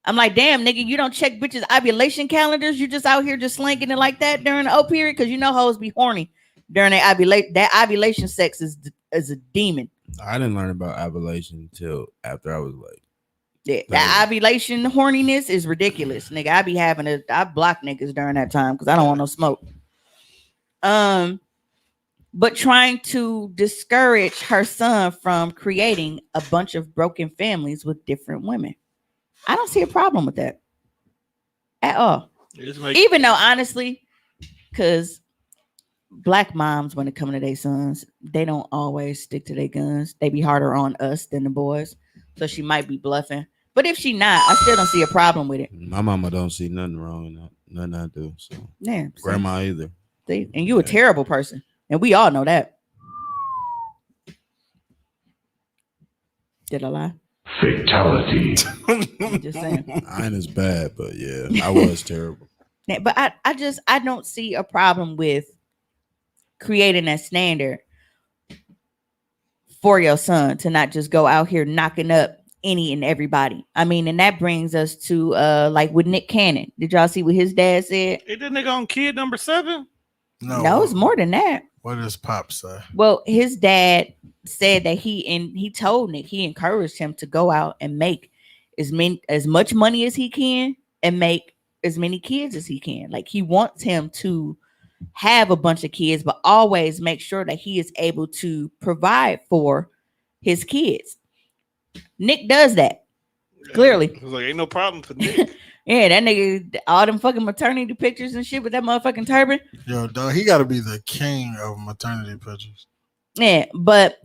I'm like, damn, nigga, you don't check bitches' ovulation calendars. You just out here just slanging it like that during the O period because you know hoes be horny during their ovulation. That ovulation sex is a demon. I didn't learn about ovulation until after I was like, Yeah, that ovulation horniness is ridiculous, nigga. I block niggas during that time because I don't want no smoke. But trying to discourage her son from creating a bunch of broken families with different women. I don't see a problem with that at all. Even though, honestly, because black moms, when it comes to their sons, they don't always stick to their guns. They be harder on us than the boys. So she might be bluffing. But if she not, I still don't see a problem with it. my mama don't see nothing wrong in that. Nothing I do. So Yeah, grandma either. see? And you a terrible person. And we all know that. Did I lie? Fatality. I'm just saying. I ain't as bad, but yeah, I was terrible. Yeah, but I don't see a problem with creating a standard for your son to not just go out here knocking up any and everybody. I mean, and that brings us to like with Nick Cannon. Did y'all see what his dad said? Ain't that nigga on kid number 7? No, it's more than that. What does Pop say? Well, his dad said that he told Nick, he encouraged him to go out and make as much money as he can and make as many kids as he can. Like he wants him to have a bunch of kids, but always make sure that he is able to provide for his kids. Nick does that. Clearly. It was like, ain't no problem for Nick. Yeah, that nigga, all them fucking maternity pictures and shit with that motherfucking turban. Yo, dog, he got to be the king of maternity pictures. Yeah, but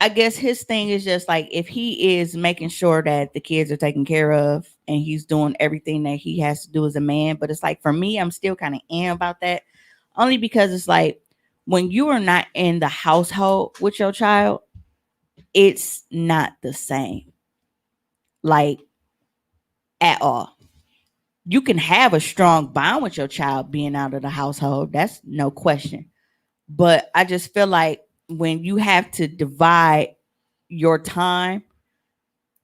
I guess his thing is just like if he is making sure that the kids are taken care of and he's doing everything that he has to do as a man. But it's like for me, I'm still kind of about that. Only because it's like when you are not in the household with your child, it's not the same. Like at all. You can have a strong bond with your child being out of the household. That's no question. But I just feel like when you have to divide your time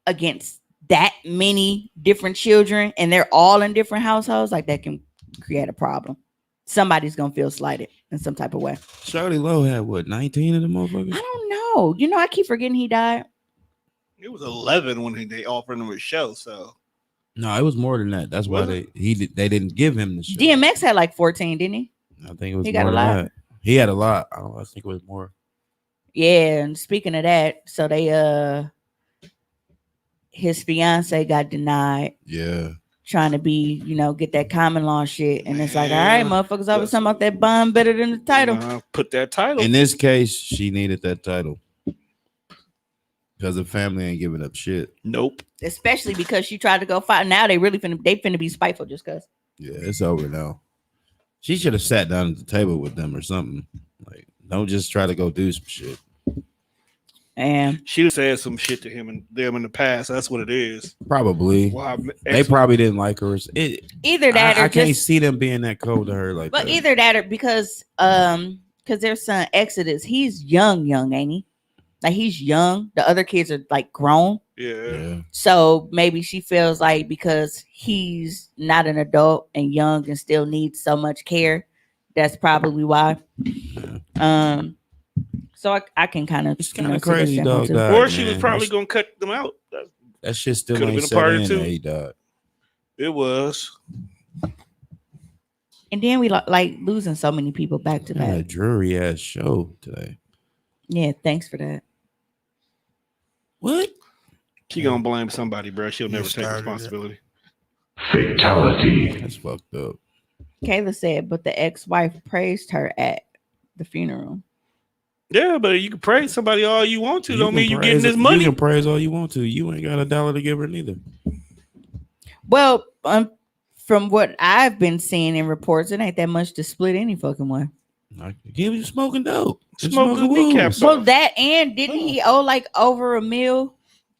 against that many different children and they're all in different households, like that can create a problem. somebody's gonna feel slighted in some type of way. Shirley Lowe had what, 19 of the motherfuckers? I don't know. You know, I keep forgetting he died. It was 11 when they offered him a show. So No, it was more than that. That's why Was they didn't give him the show. DMX had like 14, didn't he? I think it was He got more a than lot. that. He had a lot. I think it was more. Yeah, and speaking of that, so they his fiance got denied Yeah. trying to be, get that common law shit. And it's like, all right, Man, motherfuckers always talking about that bond better than the title. put that title. In this case, she needed that title because the family ain't giving up shit. Nope. Especially because she tried to go fight. Now they really finna be spiteful just cause. Yeah, it's over now. She should have sat down at the table with them or something. Like, don't just try to go do some shit. And She just said some shit to him and them in the past. That's what it is. Probably. Wow, They probably didn't like her. either that or I can't just, see them being that cold to her like but that. either that or because their son Exodus, he's young, ain't he? Like he's young. The other kids are like grown. Yeah. So maybe she feels like because he's not an adult and young and still needs so much care, that's probably why. So I can kind of It's kind of crazy, dog. Or she was probably gonna cut them out. That shit still Could've ain't been a set part in of it, too. that he died. It was. And then we like losing so many people back to Had a back. dreary ass show today. Yeah, thanks for that. What? She gonna blame somebody, bro. She'll never take started it. responsibility. Fatality. That's fucked up. Kayla said, but the ex-wife praised her at the funeral. Yeah, but you can praise somebody all you want to. Don't mean you getting this You money. can praise all you want to. You ain't got $1 to give her neither. Well, from what I've been seeing in reports, it ain't that much to split any fucking way. Like, give you smoking dope. Smoke Smoking good kneecaps woo. off. Well, that and didn't he owe like over $1 million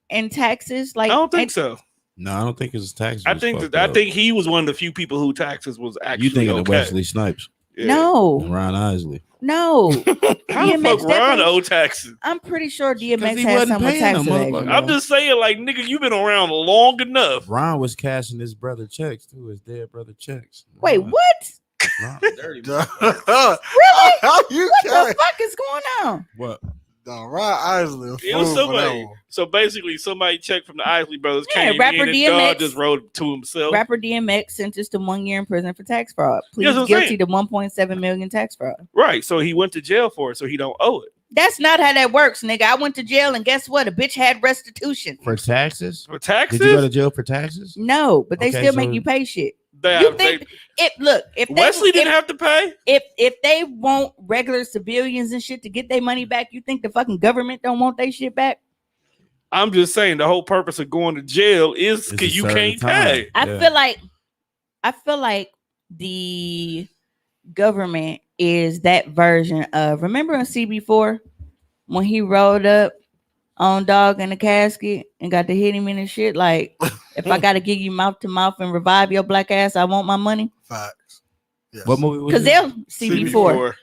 in taxes? Like I don't think so. No, I don't think his taxes. I was think fucked that up. he was one of the few people who taxes was actually You thinking of okay. Wesley Snipes Yeah. No, and Ron Isley? no. How the fuck Ron definitely- owe taxes? I'm pretty sure he DMX had wasn't some with paying tax them, evasion. motherfucker. bro. I'm just saying, like, nigga, you been around long enough. Ron was cashing his brother checks too. His dead brother checks. Wait, Ron- what? Ron, dirty. Really? How you What the can't? fuck is going on? What? No, Ron Isley. a It was fool for that somebody. one. So basically, somebody checked from the Isley brothers Yeah, came rapper in and DMX. God just wrote it to himself. Rapper DMX sentenced to 1 year in prison for tax fraud. That's Pleads what I'm guilty saying. to 1.7 million tax fraud. Right. So he went to jail for it, so he don't owe it. That's not how that works, nigga. I went to jail and guess what? A bitch had restitution. For taxes? For taxes? Did you go to jail for taxes? No, but they Okay, still so- make you pay shit. They- You think if Wesley didn't have to pay? if they want regular civilians and shit to get their money back, you think the fucking government don't want their shit back? I'm just saying the whole purpose of going to jail is It's because to you serve can't time. pay. I Yeah. feel like the government is that version of, remember on CB4 when he rolled up on Dog in the casket and got to hit him in his shit, like, if I gotta give you mouth to mouth and revive your black ass, I want my money. Facts. Yes. What movie was Because it? they'll CB4.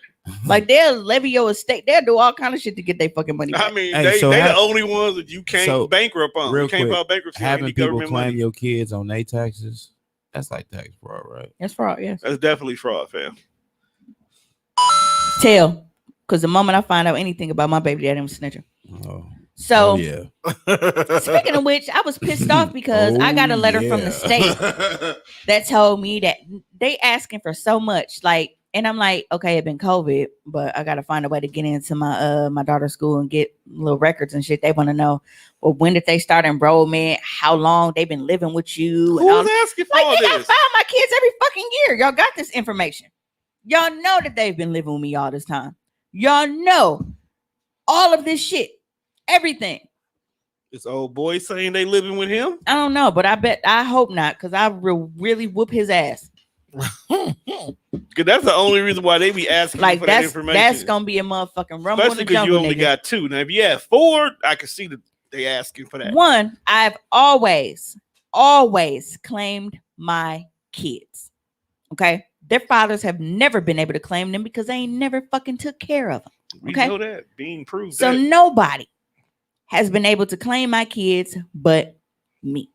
Like they'll levy your estate, they'll do all kind of shit to get their fucking money I back. mean, Hey, they so the have- only ones that you can't so, bankrupt on. real You can't quick, file bankruptcy on Having any people government claim money. your kids on their taxes, that's like tax fraud, right? That's fraud, yes. That's definitely fraud, fam. Tell. Because the moment I find out anything about my baby daddy, I'm snitching. Oh, So yeah. speaking of which, I was pissed off because I got a letter from the state that told me that they asking for so much. Like, and I'm like, okay, it been COVID, but I gotta find a way to get into my my daughter's school and get little records and shit. They want to know, well, when did they start enrollment? How long they been living with you? And all. Who's asking for Like, all nigga, I this? file my kids every fucking year. Y'all got this information. Y'all know that they've been living with me all this time. Y'all know all of this shit, everything. This old boy saying they living with him? I don't know, but I hope not, because I will really whoop his ass. Because that's the only reason why they be asking Like for that that's information. gonna be a motherfucking rumble Especially in the because you jungle, only nigga. got 2. Now, if you had 4, I could see that they asking for that. One, I've always claimed my kids. Okay, their fathers have never been able to claim them because they ain't never fucking took care of them. We Okay. know that. Being proved So that. nobody has been able to claim my kids but me.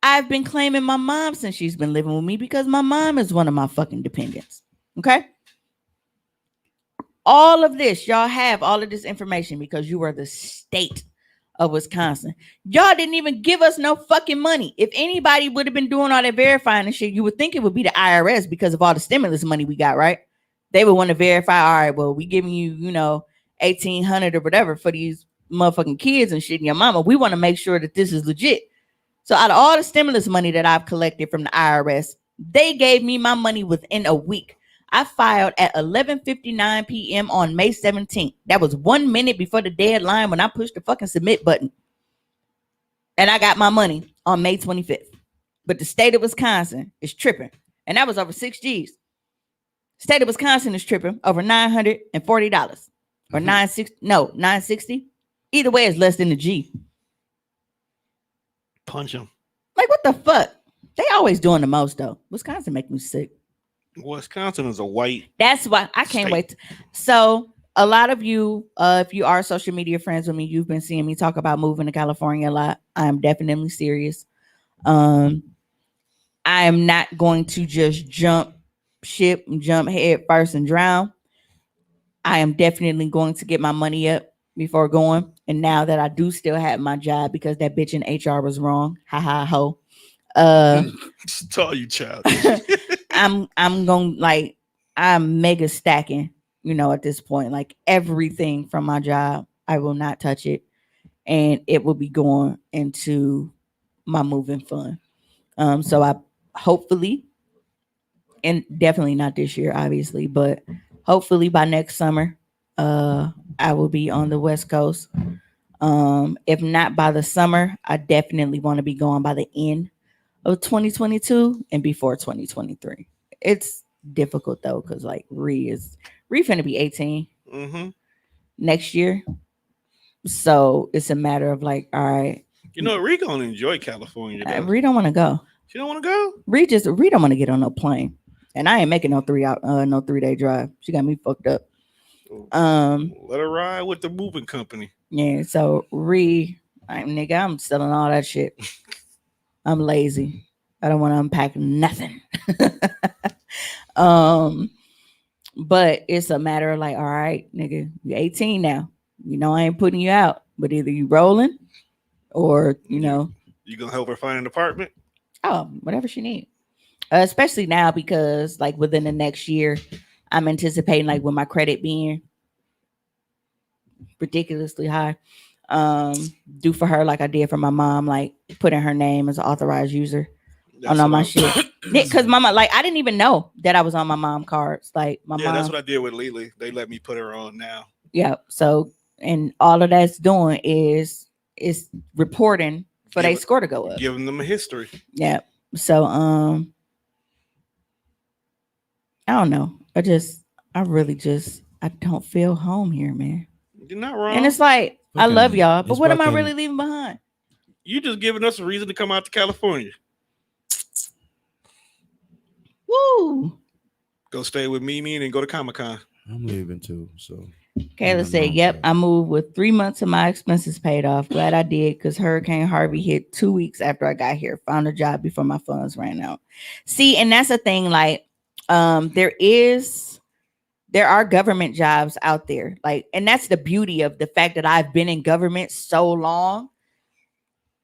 I've been claiming my mom since she's been living with me because my mom is one of my fucking dependents. Okay? All of this, y'all have all of this information because you are the state of Wisconsin. Y'all didn't even give us no fucking money. If anybody would have been doing all that verifying and shit, you would think it would be the IRS because of all the stimulus money we got, right? They would want to verify, all right, well, we giving you, 1,800 or whatever for these motherfucking kids and shit and your mama. We want to make sure that this is legit. So out of all the stimulus money that I've collected from the IRS, they gave me my money within a week. I filed at 11:59 p.m. on May 17th. That was 1 minute before the deadline when I pushed the fucking submit button. And I got my money on May 25th. But the state of Wisconsin is tripping. And that was over 6 G's. State of Wisconsin is tripping over $940 or $960. Either way, it's less than a G. Punch him. Like, what the fuck? They always doing the most, though. Wisconsin make me sick. Wisconsin is a white. That's why I can't wait. So, a lot of you, if you are social media friends with me, you've been seeing me talk about moving to California a lot. I am definitely serious. I am not going to just jump head first and drown. I am definitely going to get my money up before going. And now that I do still have my job because that bitch in HR was wrong. Ha ha ho. Tell you, child. I'm going I'm mega stacking, at this point. Like everything from my job, I will not touch it. And it will be going into my moving fund. So I hopefully, and definitely not this year, obviously, but hopefully by next summer, I will be on the West Coast. If not by the summer, I definitely want to be going by the end of 2022 and before 2023. It's difficult though, because like Ree finna be 18 next year. So it's a matter of like, all right. Ree gonna enjoy California. Ree don't want to go. She don't want to go? Ree don't want to get on no plane. And I ain't making no 3-day drive. She got me fucked up. Let her ride with the moving company. Yeah, so I'm selling all that shit. I'm lazy. I don't want to unpack nothing. But it's a matter of like, all right, nigga, you're 18 now. I ain't putting you out, but either you rolling or, You gonna help her find an apartment? Oh, whatever she needs. Especially now because like within the next year, I'm anticipating like with my credit being ridiculously high, do for her like I did for my mom, like putting her name as an authorized user on all my shit. Because mama, like I didn't even know that I was on my mom cards. Like my mom. That's what I did with Lily. They let me put her on now. Yeah. So and all of that's doing is reporting for their score to go up. Giving them a history. Yeah. So I don't know. I don't feel home here, man. You're not wrong. And it's like, I love y'all, but what am I really leaving behind? You just giving us a reason to come out to California. Woo! Go stay with Mimi and then go to Comic-Con. I'm leaving too, so. Kayla said, yep, I moved with 3 months of my expenses paid off. Glad I did because Hurricane Harvey hit 2 weeks after I got here. Found a job before my funds ran out. See, and that's the thing, like, there are government jobs out there. Like, and that's the beauty of the fact that I've been in government so long.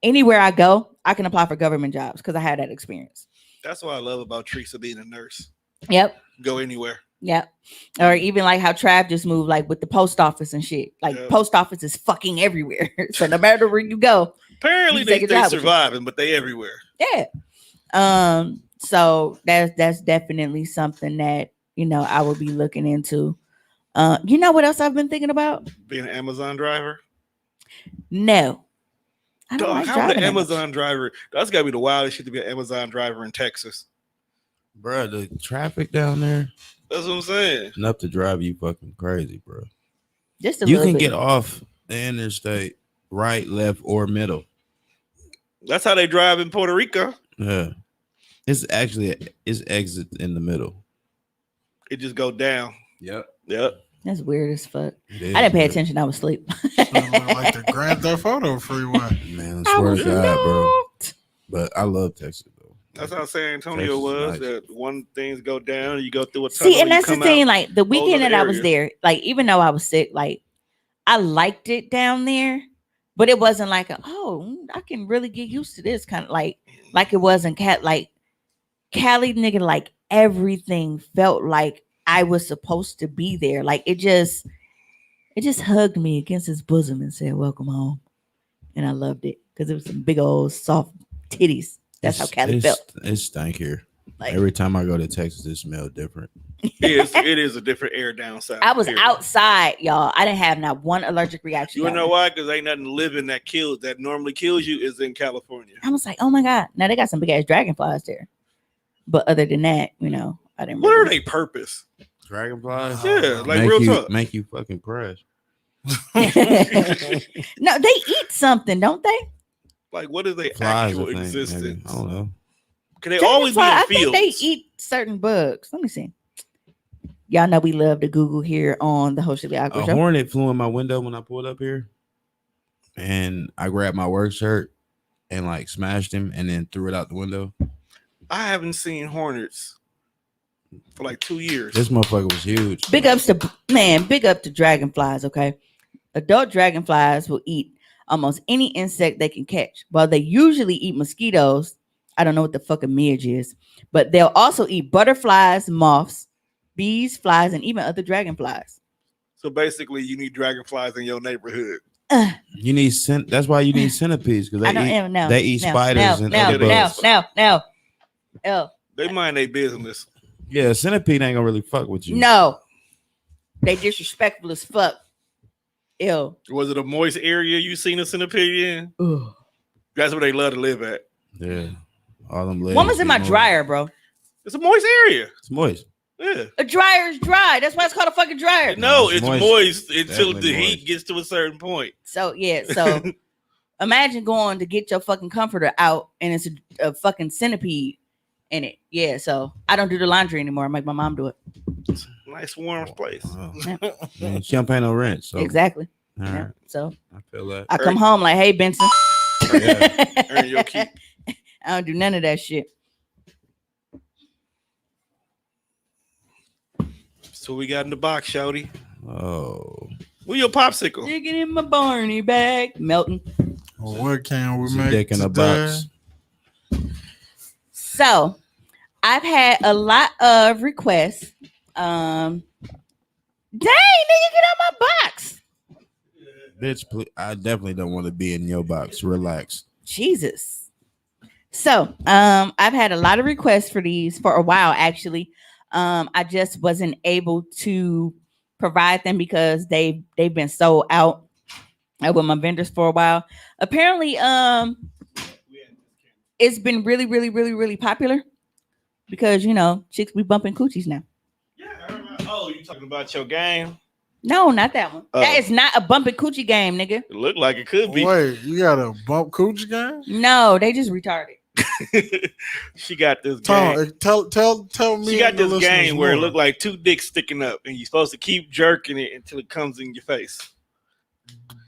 Anywhere I go, I can apply for government jobs because I had that experience. That's what I love about Teresa being a nurse. Yep. Go anywhere. Yep. Or even like how Trav just moved, like with the post office and shit. Like post office is fucking everywhere. So no matter where you go, apparently they surviving, but they everywhere. Yeah. So that's definitely something that I will be looking into. You know what else I've been thinking about? Being an Amazon driver. No. I don't like how would an Amazon driver? That's gotta be the wildest shit to be an Amazon driver in Texas. Bro, the traffic down there. That's what I'm saying. Enough to drive you fucking crazy, bro. Just you can get off the interstate, right, left, or middle. That's how they drive in Puerto Rico. Yeah, it's exit in the middle. It just go down. Yep. That's weird as fuck. I didn't pay attention. I was asleep. Like the Grand Theft Auto freeway. Man, I swear to God, bro. But I love Texas though. That's how San Antonio Texas is was. nice. That one things go down, you go through a tunnel. See, and you that's the come thing. out. Like the weekend other that I was areas. there, like even though I was sick, like I liked it down there, but it wasn't like I can really get used to this kind of like it was in Cali, nigga. Like everything felt like I was supposed to be there. Like it just hugged me against his bosom and said, "Welcome home," and I loved it because it was some big old soft titties. That's how Cali felt. It stank here. Like Every time I go to Texas, it smells different. It is a different air down south. I was period. outside, y'all. I didn't have not one allergic reaction. You wanna know why? Because ain't nothing living that normally kills you is in California. I was like, oh my God. Now they got some big ass dragonflies there. But other than that, I didn't What are really. they purpose? Dragonflies? Yeah, like make real you, talk. Make you fucking crash. No, they eat something, don't they? Like what is their Flies, actual I think, maybe. existence? I don't know. Can they always be in I fields? think they eat certain bugs. Let me see. Y'all know we love to Google here on the Hoecially A Aqua Show. hornet flew in my window when I pulled up here, and I grabbed my work shirt and like smashed him, and then threw it out the window. I haven't seen hornets for like 2 years. This motherfucker was huge. Big up to dragonflies, okay? Adult dragonflies will eat almost any insect they can catch. While they usually eat mosquitoes, I don't know what the fuck a midge is, but they'll also eat butterflies, moths, bees, flies, and even other dragonflies. So basically, you need dragonflies in your neighborhood. You need that's why you need centipedes because I don't even know. they eat spiders and other bugs. No. They mind their business. Yeah, a centipede ain't gonna really fuck with you. No. They disrespectful as fuck. Ew. Was it a moist area you seen a centipede in? Ugh. That's where they love to live at. Yeah, all them legs. One was in my be moist. dryer, bro. It's a moist area. It's moist. Yeah. A dryer is dry. That's why it's called a fucking dryer. No, it's it's moist. moist until Definitely the heat moist. gets to a certain point. So imagine going to get your fucking comforter out and it's a fucking centipede in it. Yeah, so I don't do the laundry anymore. I make my mom do it. Nice warm place. Wow. Man, she don't pay no rent, so Exactly. all Yeah. right. So I feel that. I come home like, hey, Benson. Yeah. Earn your keep. I don't do none of that shit. So we got in the box, shouty. Oh, Where your popsicle? Digging in my Barney bag, melting. Well, what can we it's a make dick in a today? box. So I've had a lot of requests. Dang, nigga, get out my box. Bitch, please, I definitely don't want to be in your box. Relax. Jesus. So I've had a lot of requests for these for a while, actually. I just wasn't able to provide them because they've been sold out with my vendors for a while. Apparently, it's been really, really, really, really popular because chicks be bumping coochies now. Yeah. Oh, you talking about your game? No, not that one. Oh. That is not a bumping coochie game, nigga. It looked like it could be. Wait, you got a bump coochie game? No, they just retarded. She got this game. Tell me. She got and the this listeners game where it more. looked like two dicks sticking up, and you're supposed to keep jerking it until it comes in your face.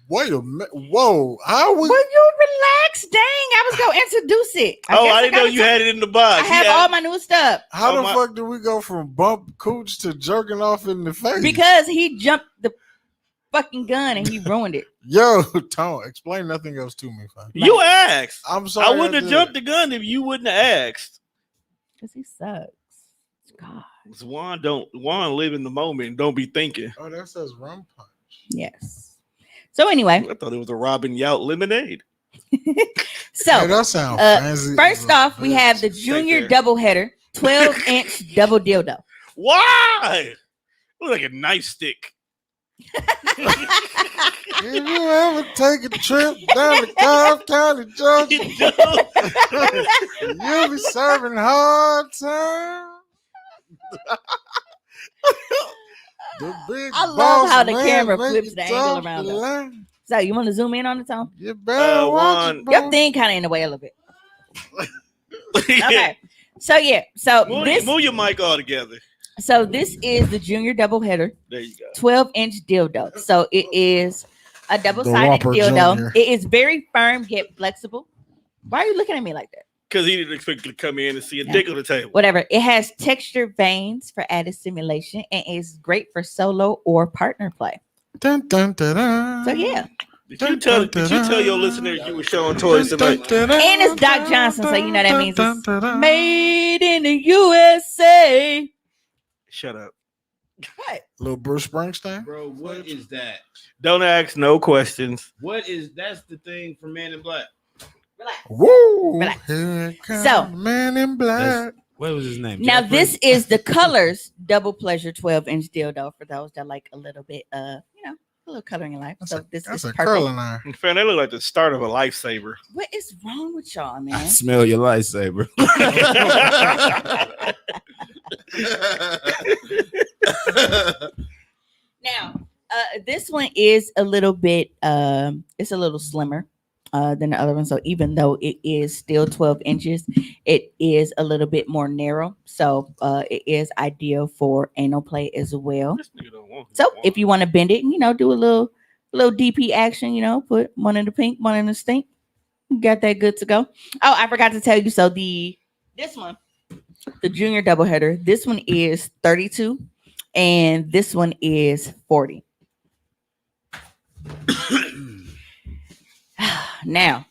Wait a minute. Whoa. How we? Will you relax? Dang, I was gonna introduce it. I guess didn't know gotta you talk- had it in the box. I have all my new stuff How Oh, the my- fuck did we go from bump cooch to jerking off in the face? because he jumped the fucking gun and he ruined it. Yo, Tom, explain nothing else to me, fam. You asked. I'm sorry. I wouldn't have did. jumped the gun if you wouldn't have asked. Because he sucks. God. Juan live in the moment and don't be thinking. Oh, that says rum punch. Yes. So anyway, I thought it was a Robin Yout lemonade. so Hey, that sounds fancy. first as a off, we bitch. have the junior there. doubleheader, 12-inch double dildo. Why? It look like a knife stick. If you ever take a trip down to Cobb County, Georgia, you'll be serving hard time. The big I love boss how the man camera make flips you the angle talk around the us. line. So you want to zoom in on the Tom? You better watch it, Your boy. thing kind of in the way a little bit. Yeah. Okay. So yeah. So Move your mic all together. this is the junior doubleheader, There you go. 12-inch dildo. So it is a double-sided Whopper dildo. Junior. It is very firm yet flexible. Why are you looking at me like that? Because he didn't expect you to come in and see a dick on the table. Whatever. It has textured veins for added stimulation and is great for solo or partner play. Dun, dun, dun, dun. So yeah. Did you tell your listeners you were showing toys tonight? And it's Doc Johnson, so you know that means it's made in the USA. Shut up. What? Little Bruce Springsteen. Bro, what is that? Don't ask no questions. That's the thing for Man in Black. Relax. Woo! Relax. Here it comes, So- Man in Black. What was his name? Now Jeffrey? this is the Colors Double Pleasure 12-inch dildo for those that like a little bit a little color in your life. So this That's is a perfect. curling iron. Fan, they look like the start of a lifesaver. What is wrong with y'all, I man? smell your lightsaber. Now, this one is a little bit it's a little slimmer than the other one. So even though it is still 12 inches, it is a little bit more narrow. So it is ideal for anal play as well. This nigga don't want So if you want to bend it and do a little DP action, put one in the pink, one in the stink. You got that good to go. Oh, I forgot to tell you. So this one, the junior doubleheader, this one is 32 and this one is 40. Now,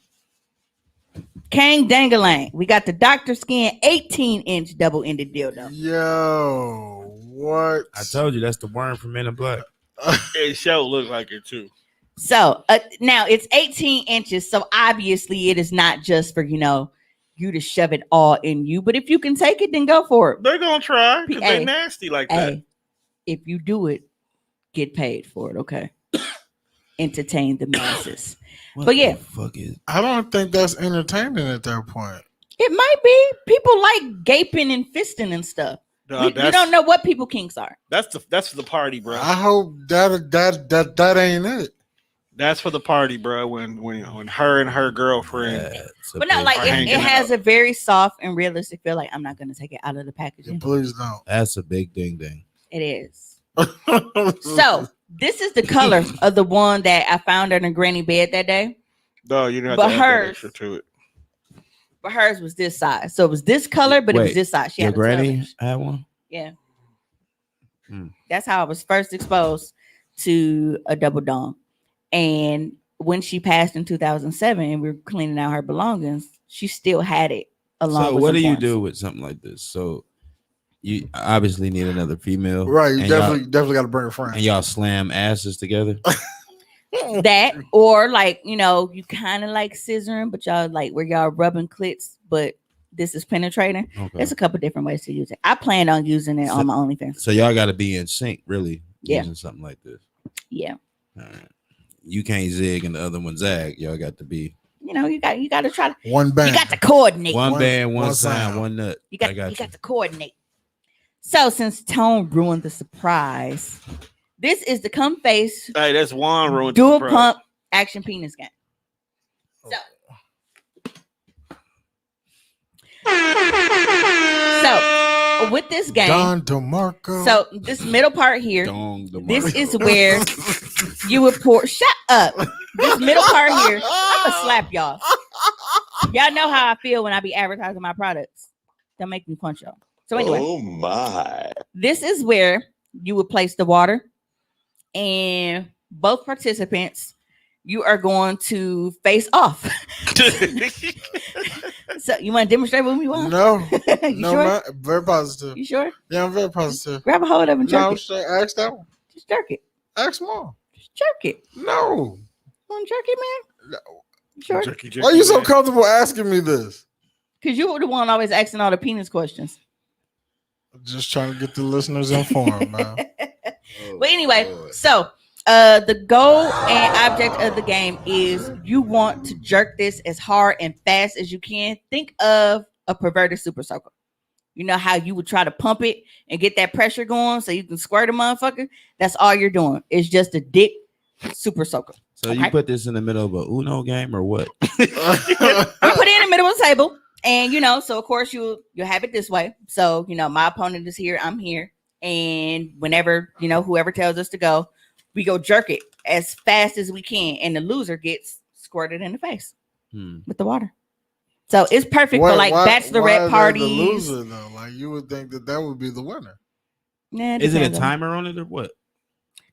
Kang Dangalang, we got the Dr. Skin 18-inch double-ended dildo. Yo, what? I told you that's the worm from Men in Black. It show look like it too. So now it's 18 inches. So obviously it is not just for, you to shove it all in you. But if you can take it, then go for it. They're gonna try because Hey, they nasty like that. Hey, if you do it, get paid for it, okay? Entertain the masses. What But yeah. the fuck is? I don't think that's entertaining at that point. It might be. People like gaping and fisting and stuff. Dog, You don't know what people kinks are. That's for the party, bro. I hope that ain't it. That's for the party, bro. When her and her girlfriend. That's a But not big- like Are it hanging has out. a very soft and realistic feel. Like I'm not gonna take it out of the packaging. Please don't. That's a big ding ding. It is. So this is the color of the one that I found in a granny bed that day. No, you don't have But to add that hers- extra to it. But hers was this size. So it was this color, but it was Wait, this size. She Your had a 12 granny inch. had one. Yeah. Hmm. That's how I was first exposed to a double dong. And when she passed in 2007 and we were cleaning out her belongings, she still had it along So with what some do you forms. do with something like this? So you obviously need another female, Right, you and definitely got to bring a friend. and y'all slam asses together. That or like you kind of like scissoring, but y'all like where y'all rubbing clits, but this is penetrating. Okay. There's a couple different ways to use it. I plan on using it on my OnlyFans. So y'all got to be in sync, really, Yeah. using something like this. Yeah, All right. You can't zig and the other one zag. Y'all got to be you got to try to. One band. You got to coordinate. one One- band, one one sign, sound. one nut. You got I got you got to coordinate. So since Tone ruined the surprise, this is the Come Face Hey, that's one ruined. dual the pump action penis game. So with this game, Don DeMarco. so this middle part here, Dong the this mark. is where you would pour. Shut up. This middle part here, I'ma slap y'all. Y'all know how I feel when I be advertising my products. Don't make me punch y'all. So anyway, Oh my. this is where you would place the water, and both participants, you are going to face off. So you want to demonstrate with me? One? No, You no, sure? man, very positive. You sure? Yeah, I'm very positive. Grab a hold of it and jerk No, it. say, ask that one. Just jerk it. Ask more. Just jerk it. No. Want to jerk it, man? No. You sure? Jerky, jerky, Why are you so man. comfortable asking me this? Because you were the one always asking all the penis questions. Just trying to get the listeners informed, man. Oh, But anyway, Lord. so the goal and object of the game is you want to jerk this as hard and fast as you can. Think of a perverted super soaker. You know how you would try to pump it and get that pressure going so you can squirt a motherfucker? That's all you're doing. It's just a dick super soaker. So Okay. you put this in the middle of a Uno game or what? You put it in the middle of the table, and so of course you'll have it this way. So my opponent is here, I'm here, and whenever whoever tells us to go, we go jerk it as fast as we can, and the loser gets squirted in the face Hmm. with the water. So it's perfect for like bachelorette why parties. are they the loser though? Like you would think that would be the winner. Nah, Is it a depends on- timer on it or what?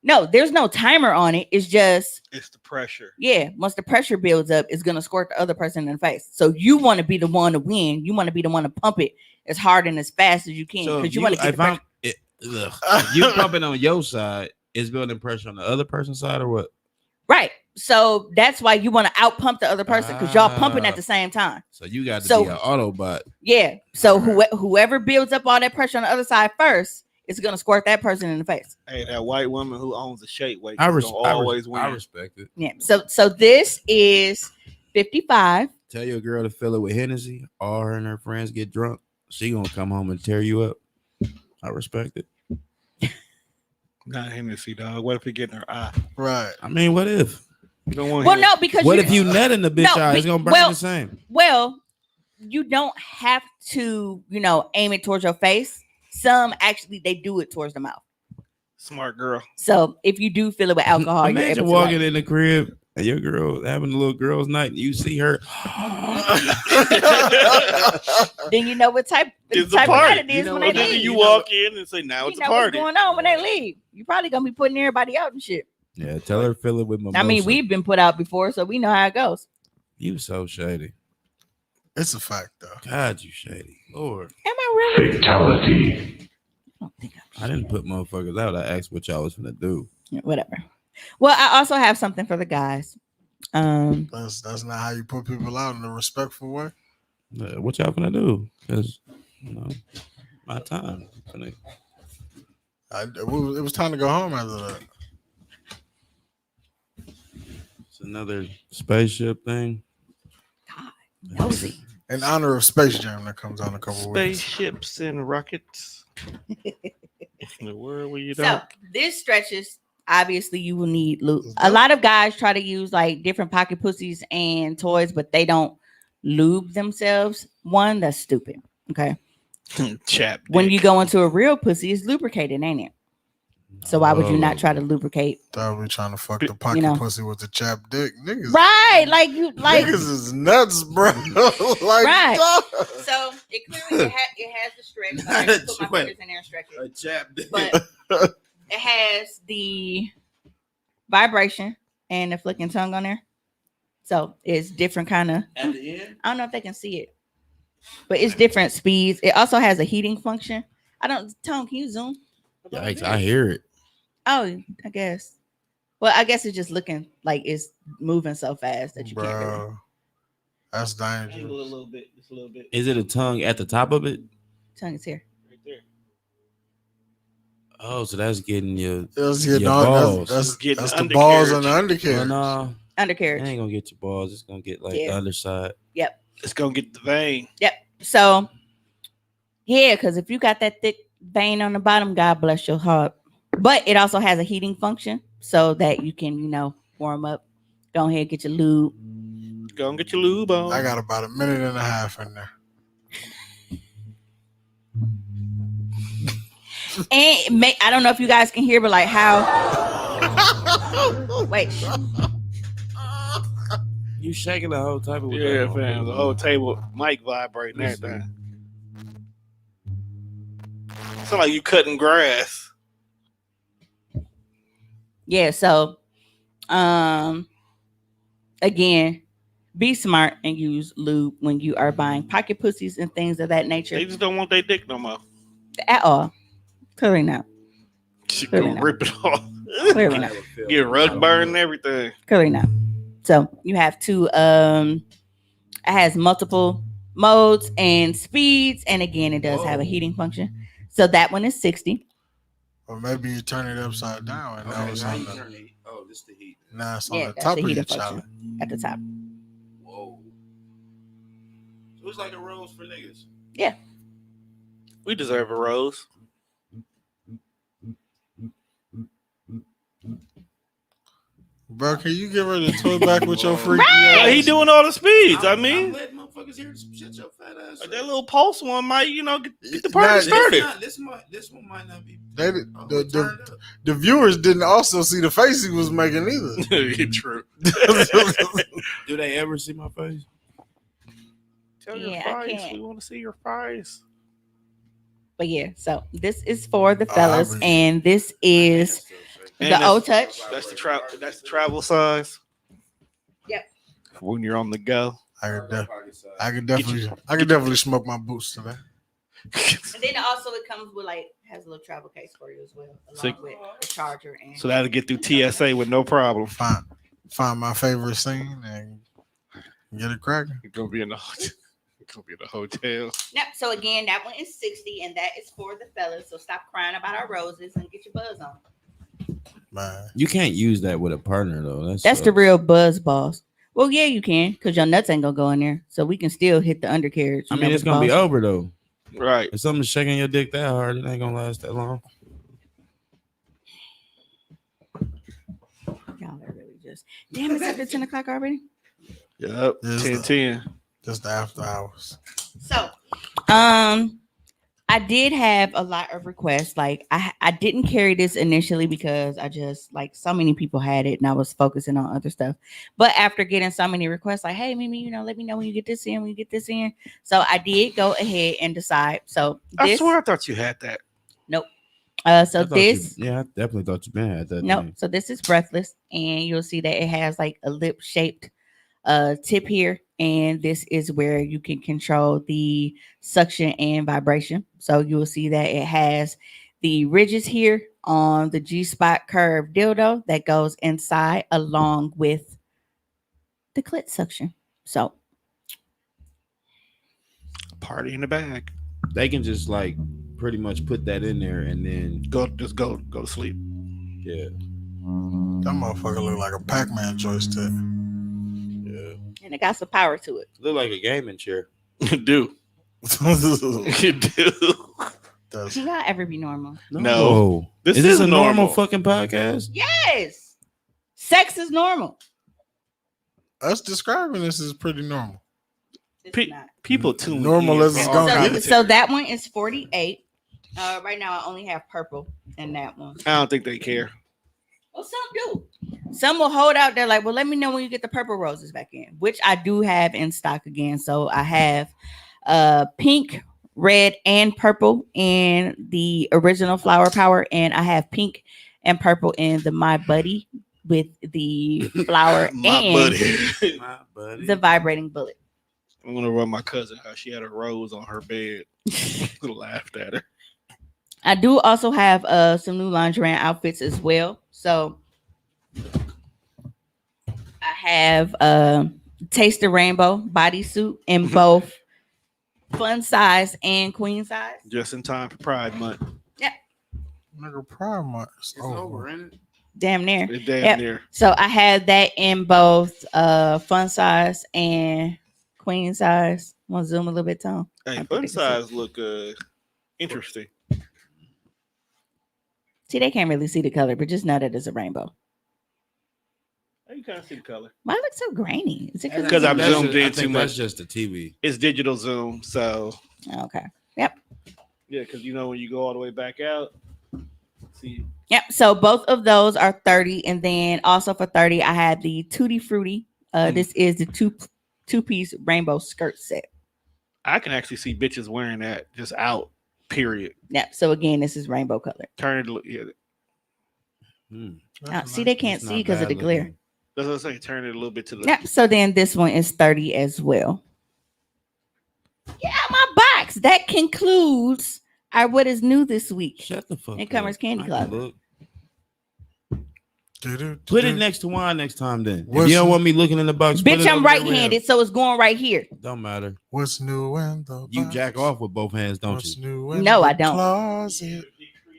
No, there's no timer on it. It's just It's the pressure. yeah. Once the pressure builds up, it's gonna squirt the other person in the face. So you want to be the one to win. You want to be the one to pump it as hard and as fast as you can So because you want to get the pressure. if you pumping on your side, is building pressure on the other person's side or what? Right. So that's why you want to out pump the other person because y'all pumping at the same time. So you got to So- be an Autobot. Yeah. So whoever builds up all that pressure on the other side first is gonna squirt that person in the face. Hey, that white woman who owns a shake weight I is gonna always win. I respect it. Yeah. So this is 55. Tell your girl to fill it with Hennessy. All her and her friends get drunk. She gonna come home and tear you up. I respect it. Not Hennessy, dog. What if he get in her eye? Right. I mean, what if? You don't want Well, Hennessy. no, because What if you nut in the bitch No, eye? It's gonna burn well- the same. Well, you don't have to, aim it towards your face. Some actually they do it towards the mouth. Smart girl. So if you do fill it with alcohol, you're Imagine able to walking in the crib and your girl having a little girls' night, and you see her. then you know what type It's a of party. night it is You know when what they I mean? leave. You walk in and say, "Now You it's a know what's party." going on when they leave. You're probably gonna be putting everybody out and shit. Yeah, tell her to fill it with mimosa. I mean, we've been put out before, so we know how it goes. You so shady. It's a fact though. God, you shady. Lord, Am I really? Fatality. I don't think I didn't put motherfuckers out. I asked what y'all was gonna do. whatever. Well, I also have something for the guys. That's not how you put people out in a respectful way. What y'all gonna do? Because my time. It was time to go home after that. It's another spaceship thing. Nosy. In honor of Space Jam that comes out in a couple of weeks. Spaceships and rockets. In the world where you So don't. this stretches. Obviously, you will need lube. A lot of guys try to use like different pocket pussies and toys, but they don't lube themselves. One, that's stupid. Okay. Chap. When dick. you go into a real pussy, it's lubricated, ain't it? So why would you not try to lubricate? Thought we trying to fuck the pocket pussy with the chap dick. Niggas, Right. Like you like niggas is nuts, bro. like, Right. dog. so it clearly it has the stretch. So I Not can put a my joint. fingers in there and stretch it. A chap. But it has the vibration and the flicking tongue on there. So it's different kind of At the end. I don't know if they can see it, but it's different speeds. It also has a heating function. Tone, can you zoom? Yikes! I hear it. Oh, I guess. Well, I guess it's just looking like it's moving so fast that you can't really. Bro, that's Angle dangerous. a little bit. Just a little bit. Is it a tongue at the top of it? Tongue is here. Right there. Oh, so that's getting your. That's, getting Your all, balls. that's Getting the balls and the undercarriage. Well, undercarriage. no, it Undercarriage. ain't gonna get your balls. It's gonna get like Yeah. the underside. It's gonna get the vein. So, yeah, because if you got that thick vein on the bottom, God bless your heart. But it also has a heating function so that you can, warm up. Go ahead, get your lube. Go and get your lube on. I got about a minute and a half in there. And I don't know if you guys can hear, but like how. Wait. You shaking the whole table. With Yeah, that fam. The whole table mic vibrating and everything. Sound like you cutting grass. Yeah, so again, be smart and use lube when you are buying pocket pussies and things of that nature. They just don't want their dick no more. At all. Clearly not. She Clearly gonna not. rip it off. Clearly not. Get rug burn and everything. Clearly not. So you have to it has multiple modes and speeds, and again it does have a heating function. So that one is 60. Or maybe you turn it upside down and now it's on the, Oh, this the heat. now it's on Yeah, the that's top the of your heating challenge. function at the top. Whoa. So it's like a rose for niggas. We deserve a rose. Bro, can you give her the toy back with your freaky Yeah, he ass? doing all the speeds. I mean, I'm letting motherfuckers hear shut your fat ass. that little pulse one might, get the Nah, party this started. This one might not be. They, Oh, the, turned the, up. the viewers didn't also see the face he was making either. True. Do they ever see my face? Show your Yeah, I face. can't. We want to see your face. But yeah, so this is for the I fellas, read. and this is And the O touch. That's the That's the travel size. Yep. For when you're on the go. I could definitely smoke my boots today. And then also it comes with has a little travel case for you as well, along So- with the charger and So that'll get through TSA with no problem. Find my favorite scene and get it cracking. You're gonna be in the hotel. Yep. So again, that one is 60, and that is for the fellas. So stop crying about our roses and get your buzz on. Man. You can't use that with a partner though. That's the real buzz balls. Well, yeah, you can, because your nuts ain't gonna go in there, so we can still hit the undercarriage. I mean, it's gonna be over though. Right. If something's shaking your dick that hard, it ain't gonna last that long. Y'all are really just damn. It's after 10 o'clock already. Yep. Yes, 10-10. Just the after hours. So, I did have a lot of requests. Like I didn't carry this initially because I just so many people had it and I was focusing on other stuff. But after getting so many requests, like, hey, Mimi, let me know when you get this in, So I did go ahead and decide. So I this, swear I thought you had that. so I thought this, I definitely thought you been had that. no, thing. so this is breathless, and you'll see that it has like a lip shaped tip here, and this is where you can control the suction and vibration. So you will see that it has the ridges here on the G-spot curve dildo that goes inside along with the clit suction. So Party in the bag. They can just pretty much put that in there and then Go to sleep. yeah. That motherfucker look like a Pac-Man joystick. and it got some power to it. Look like a gaming chair. You do. You do. Does. Can y'all ever be normal? No. This Is this is a normal normal. fucking podcast? Yes. Sex is normal. Us describing this is pretty normal. It's Pe- not. People tune Normal in as for it's all gonna kinds be. of So shit. that one is 48. Right now I only have purple in that one. I don't think they care. Well, some do. Some will hold out there like, well, let me know when you get the purple roses back in, which I do have in stock again. So I have pink, red, and purple in the original flower power, and I have pink and purple in the My Buddy with the flower My and buddy. My buddy. the vibrating bullet. I'm gonna run my cousin how she had a rose on her bed. Laughed at her. I do also have some new lingerie outfits as well. So I have Taste the Rainbow bodysuit in both fun size and queen size. Just in time for Pride Month. Nigga, Pride Month is It's over. over, ain't it? Damn near. It's damn Yep. near. So I had that in both fun size and queen size. Want to zoom a little bit, Tom? I Hey, think fun they can size look interesting. See, they can't really see the color, but just know that it's a rainbow. Hey, you kind of see the color. Why it looks so grainy? Is it Because I'm That's zoomed just- I in think too That's much. just the TV. It's digital zoom, so okay? yeah, because when you go all the way back out, see. Yep. So both of those are 30, and then also for 30, I had the Tutti Frutti. This is the two-piece rainbow skirt set. I can actually see bitches wearing that just out. Period. Yep. So again, this is rainbow color. Turn it. Yeah, See, they can't It's see not because of bad the glare. looking. that's what I'm saying. Turn it a little bit to the. Yep. So then this one is 30 as well. Yeah, my box. That concludes our what is new this week. Shut the fuck It up. covers Candy I Club. can look. Put Put it next to wine next time then. If What's you don't new? want me looking in the box, put Bitch, it I'm over there right-handed, so it's going right here. where- Don't matter. What's new in the You box? jack off with both hands, don't What's you? new in No, the I don't. Closet.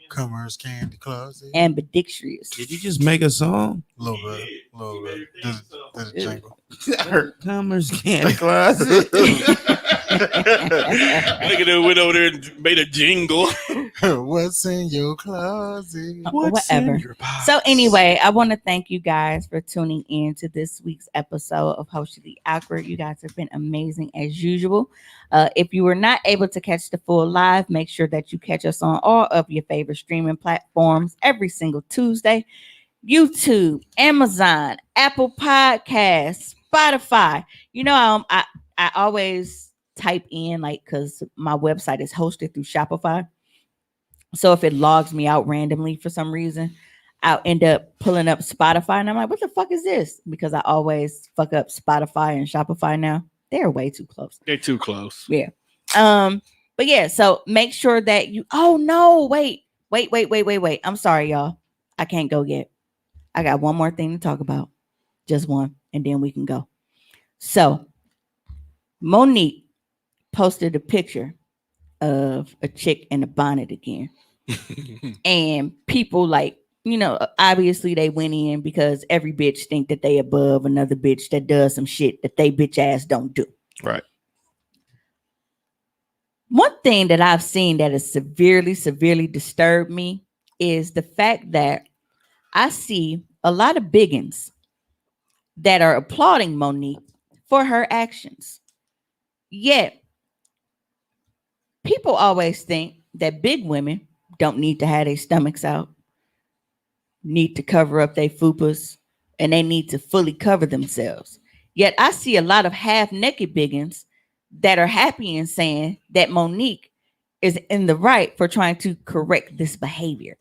Commerce Candy Closet. Ambidextrous. Did you just make a song? A little bit. Did a jingle. Commerce Candy Closet. Look at it. Went over there and made a jingle. What's in your closet? Whatever. So anyway, I want to thank you guys for tuning in to this week's episode of Hoecially Awkward. You guys have been amazing as usual. If you were not able to catch the full live, make sure that you catch us on all of your favorite streaming platforms every single Tuesday. YouTube, Amazon, Apple Podcasts, Spotify. I always type in like because my website is hosted through Shopify. So if it logs me out randomly for some reason, I'll end up pulling up Spotify and I'm like, what the fuck is this? Because I always fuck up Spotify and Shopify now. They're way too close. They're too close. Yeah. But yeah, so make sure that you oh no, wait. I'm sorry, y'all. I can't go yet. I got one more thing to talk about. Just one, and then we can go. So Monique posted a picture of a chick in a bonnet again. And people like, obviously they went in because every bitch think that they above another bitch that does some shit that they bitch ass don't do. Right. One thing that I've seen that has severely disturbed me is the fact that I see a lot of biggins that are applauding Monique for her actions. Yet, people always think that big women don't need to have their stomachs out, need to cover up their fupas, and they need to fully cover themselves. Yet, I see a lot of half-naked biggins that are happy and saying that Monique is in the right for trying to correct this behavior.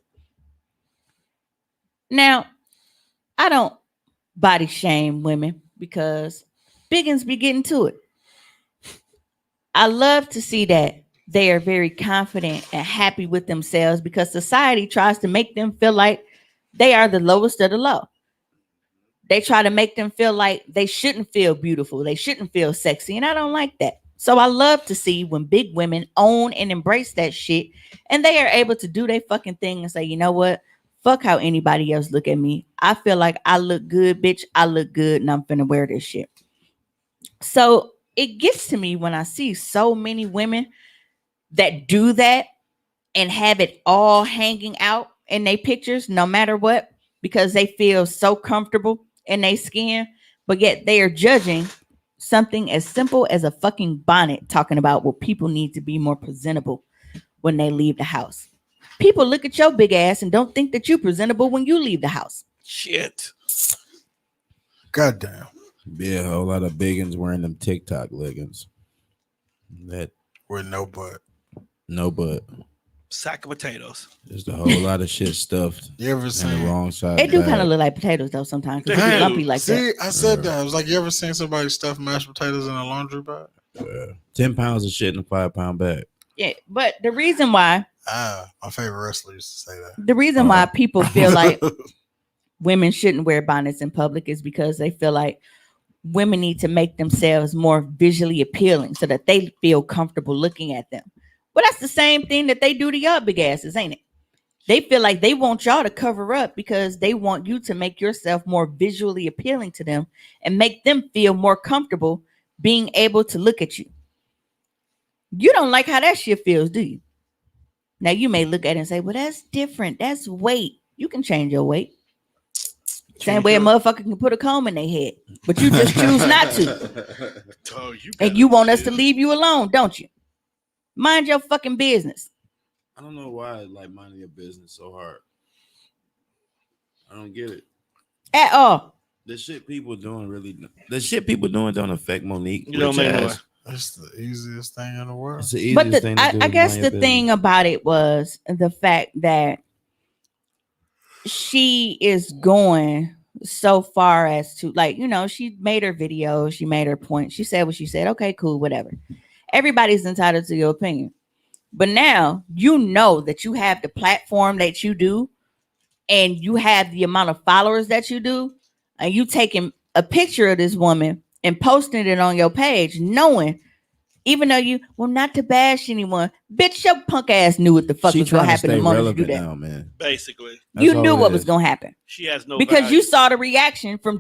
Now, I don't body shame women because biggins be getting to it. I love to see that they are very confident and happy with themselves because society tries to make them feel like they are the lowest of the low. They try to make them feel like they shouldn't feel beautiful. They shouldn't feel sexy. And I don't like that. So I love to see when big women own and embrace that shit and they are able to do their fucking thing and say, you know what? Fuck how anybody else look at me. I feel like I look good, bitch. I look good and I'm finna wear this shit. So it gets to me when I see so many women that do that and have it all hanging out in their pictures, no matter what, because they feel so comfortable in their skin, but yet they are judging something as simple as a fucking bonnet, talking about well, people need to be more presentable when they leave the house. People look at your big ass and don't think that you're presentable when you leave the house. Shit. Goddamn. Be a whole lot of biggins wearing them TikTok leggings. That With no butt. no butt. Sack of potatoes. There's a whole lot of shit stuffed You ever in the seen? wrong side. They do bag. kind of look like potatoes though sometimes. 'Cause They they do. lumpy like See, that. I said that. I was like, you ever seen somebody stuff mashed potatoes in a laundry bag? 10 pounds of shit in a 5-pound bag. Yeah, but the reason why My favorite wrestler used to say that. the reason why people feel like women shouldn't wear bonnets in public is because they feel like women need to make themselves more visually appealing so that they feel comfortable looking at them. But that's the same thing that they do to y'all big asses, ain't it? They feel like they want y'all to cover up because they want you to make yourself more visually appealing to them and make them feel more comfortable being able to look at you. You don't like how that shit feels, do you? Now you may look at it and say, well, that's different. That's weight. You can change your weight. Same way a motherfucker can put a comb in their head, but you just choose not to. Oh, And you want us to leave you alone, don't you? Mind your fucking business. I don't know why like minding your business so hard. I don't get it. At all. The shit people doing don't affect Monique. You don't rich make ass. It's the easiest thing in the world. It's the easiest But thing to do I is guess mind the your thing business. about it was the fact that she is going so far as to she made her video, she made her point, she said what she said. Okay, cool, whatever. Everybody's entitled to your opinion. But now you know that you have the platform that you do and you have the amount of followers that you do, and you taking a picture of this woman and posting it on your page, knowing, even though not to bash anyone, bitch, your punk ass knew what the fuck She was going to trying to happen the stay moment you relevant do that. now, man. Basically, You That's knew all it what was is. going to happen she has no because value. you saw the reaction from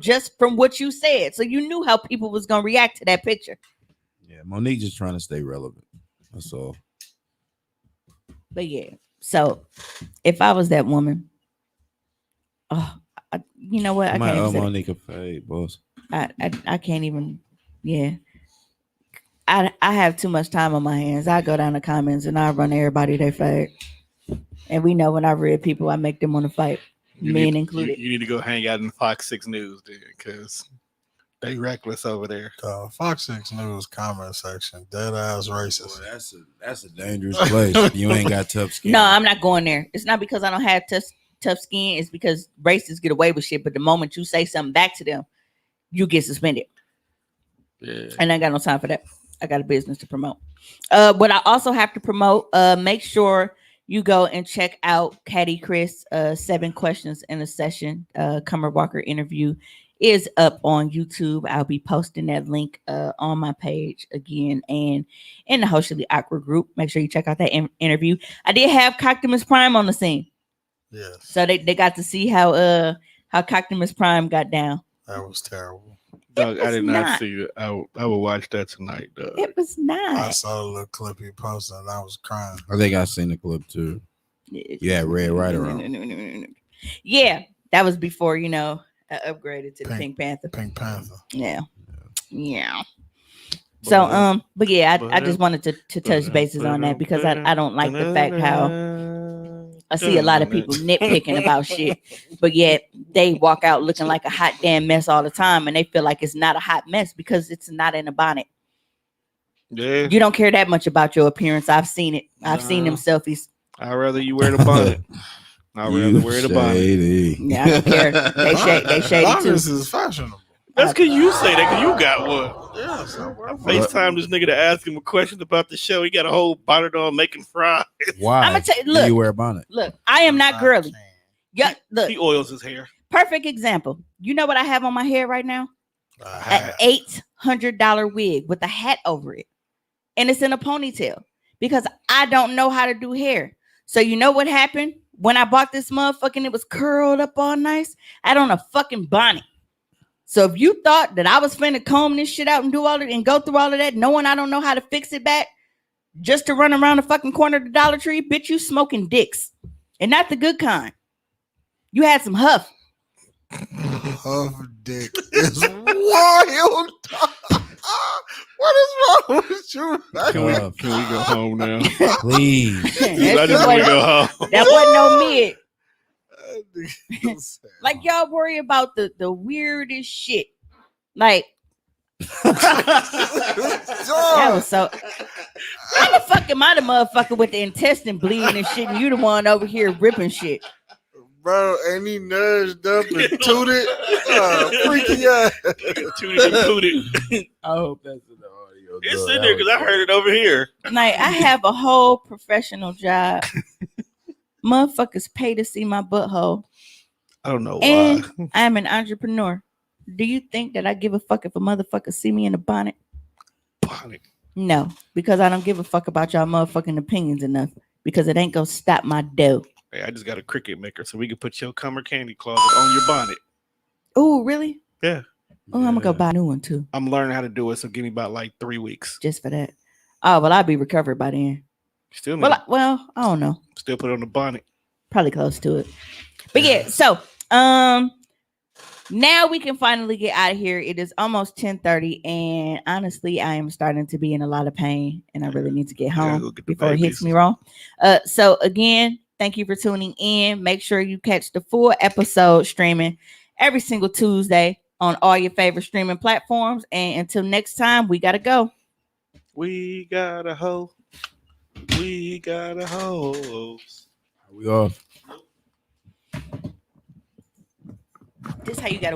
what you said. So you knew how people was going to react to that picture. Yeah, Monique just trying to stay relevant. That's all. But yeah, so if I was that woman, you know what? I Somebody can't owe even say Monique a fade, boss. I can't even. Yeah, I have too much time on my hands. I go down the comments and I run everybody they fade. And we know when I read people, I make them want to fight, men included. You need to go hang out in Fox 6 News, dude, because They reckless over there. Fox 6 News comment section, dead ass racist. Boy, that's a dangerous place. If you ain't got tough skin. No, I'm not going there. It's not because I don't have tough skin. It's because racists get away with shit. But the moment you say something back to them, you get suspended. Yeah. And I ain't got no time for that. I got a business to promote. What I also have to promote, make sure you go and check out Caddy Chris, 7 questions in a session. Cumber Walker interview is up on YouTube. I'll be posting that link on my page again and in the Hoecially Awkward group. Make sure you check out that interview. I did have Coctimus Prime on the scene. Yes. So they got to see how Coctimus Prime got down. That was terrible. Doug, I did not not. see it. I will watch that tonight, Doug. It was I not. saw the little clip he posted and I was crying. I think I seen the clip too. You had Red Rider on. Yeah, that was before, I upgraded to the Pink Panther. Pink Panther. Yeah. So, but yeah, I just wanted to touch bases on that because I don't like the fact how I see a lot of people nitpicking about shit, but yet they walk out looking like a hot damn mess all the time, and they feel like it's not a hot mess because it's not in a bonnet. Yeah. You don't care that much about your appearance. I've seen it. I've seen them selfies. I'd rather you wear the bonnet. I'd rather wear the bonnet. Yeah, I don't care. They shady too. This is fashionable. That's because you say that because you got one. Yeah, so I FaceTime this nigga to ask him a question about the show. He got a whole bonnet on making fries. Why? I'm gonna tell you, do look, you wear a bonnet? Look, I am not girly. Yeah, look, He oils his hair. perfect example. You know what I have on my hair right now? An $800 wig with a hat over it, and it's in a ponytail because I don't know how to do hair. So you know what happened when I bought this motherfucking? It was curled up all nice. I had on a fucking bonnet. So if you thought that I was finna comb this shit out and do all of it and go through all of that, knowing I don't know how to fix it back, just to run around the fucking corner of the Dollar Tree, bitch, you smoking dicks, and not the good kind. You had some huff. Huff dick is wild. What is wrong with you? Can we go home now? Please. I just want to go home. That wasn't no mid. Like y'all worry about the weirdest shit. Like that was so. How the fuck am I the motherfucker with the intestine bleeding and shit, and you the one over here ripping shit? Bro, and he nudged up and tooted. Freaky ass. Tooted and pooted. I hope that's in the audio. It's in there because I heard it over here. Like I have a whole professional job. Motherfuckers pay to see my butthole. I don't know why. And I'm an entrepreneur. Do you think that I give a fuck if a motherfucker see me in a bonnet? Bonnet. No, because I don't give a fuck about y'all motherfucking opinions enough. Because it ain't gonna stop my dough. Hey, I just got a Cricut maker, so we can put your Cumber candy closet on your bonnet. Oh, really? Yeah. Oh, I'm gonna go buy a new one too. I'm learning how to do it, so give me about like 3 weeks. Just for that. Oh, well, I'll be recovered by then. Still, Well, I don't know. still put it on the bonnet. Probably close to it. But yeah, so now we can finally get out of here. It is almost 10:30, and honestly, I am starting to be in a lot of pain, and I really need to get home go get the before it hits babies. me wrong. So again, thank you for tuning in. Make sure you catch the full episode streaming every single Tuesday on all your favorite streaming platforms. And until next time, we gotta go. We got a hoe. We got a hose. We off. This is how you gotta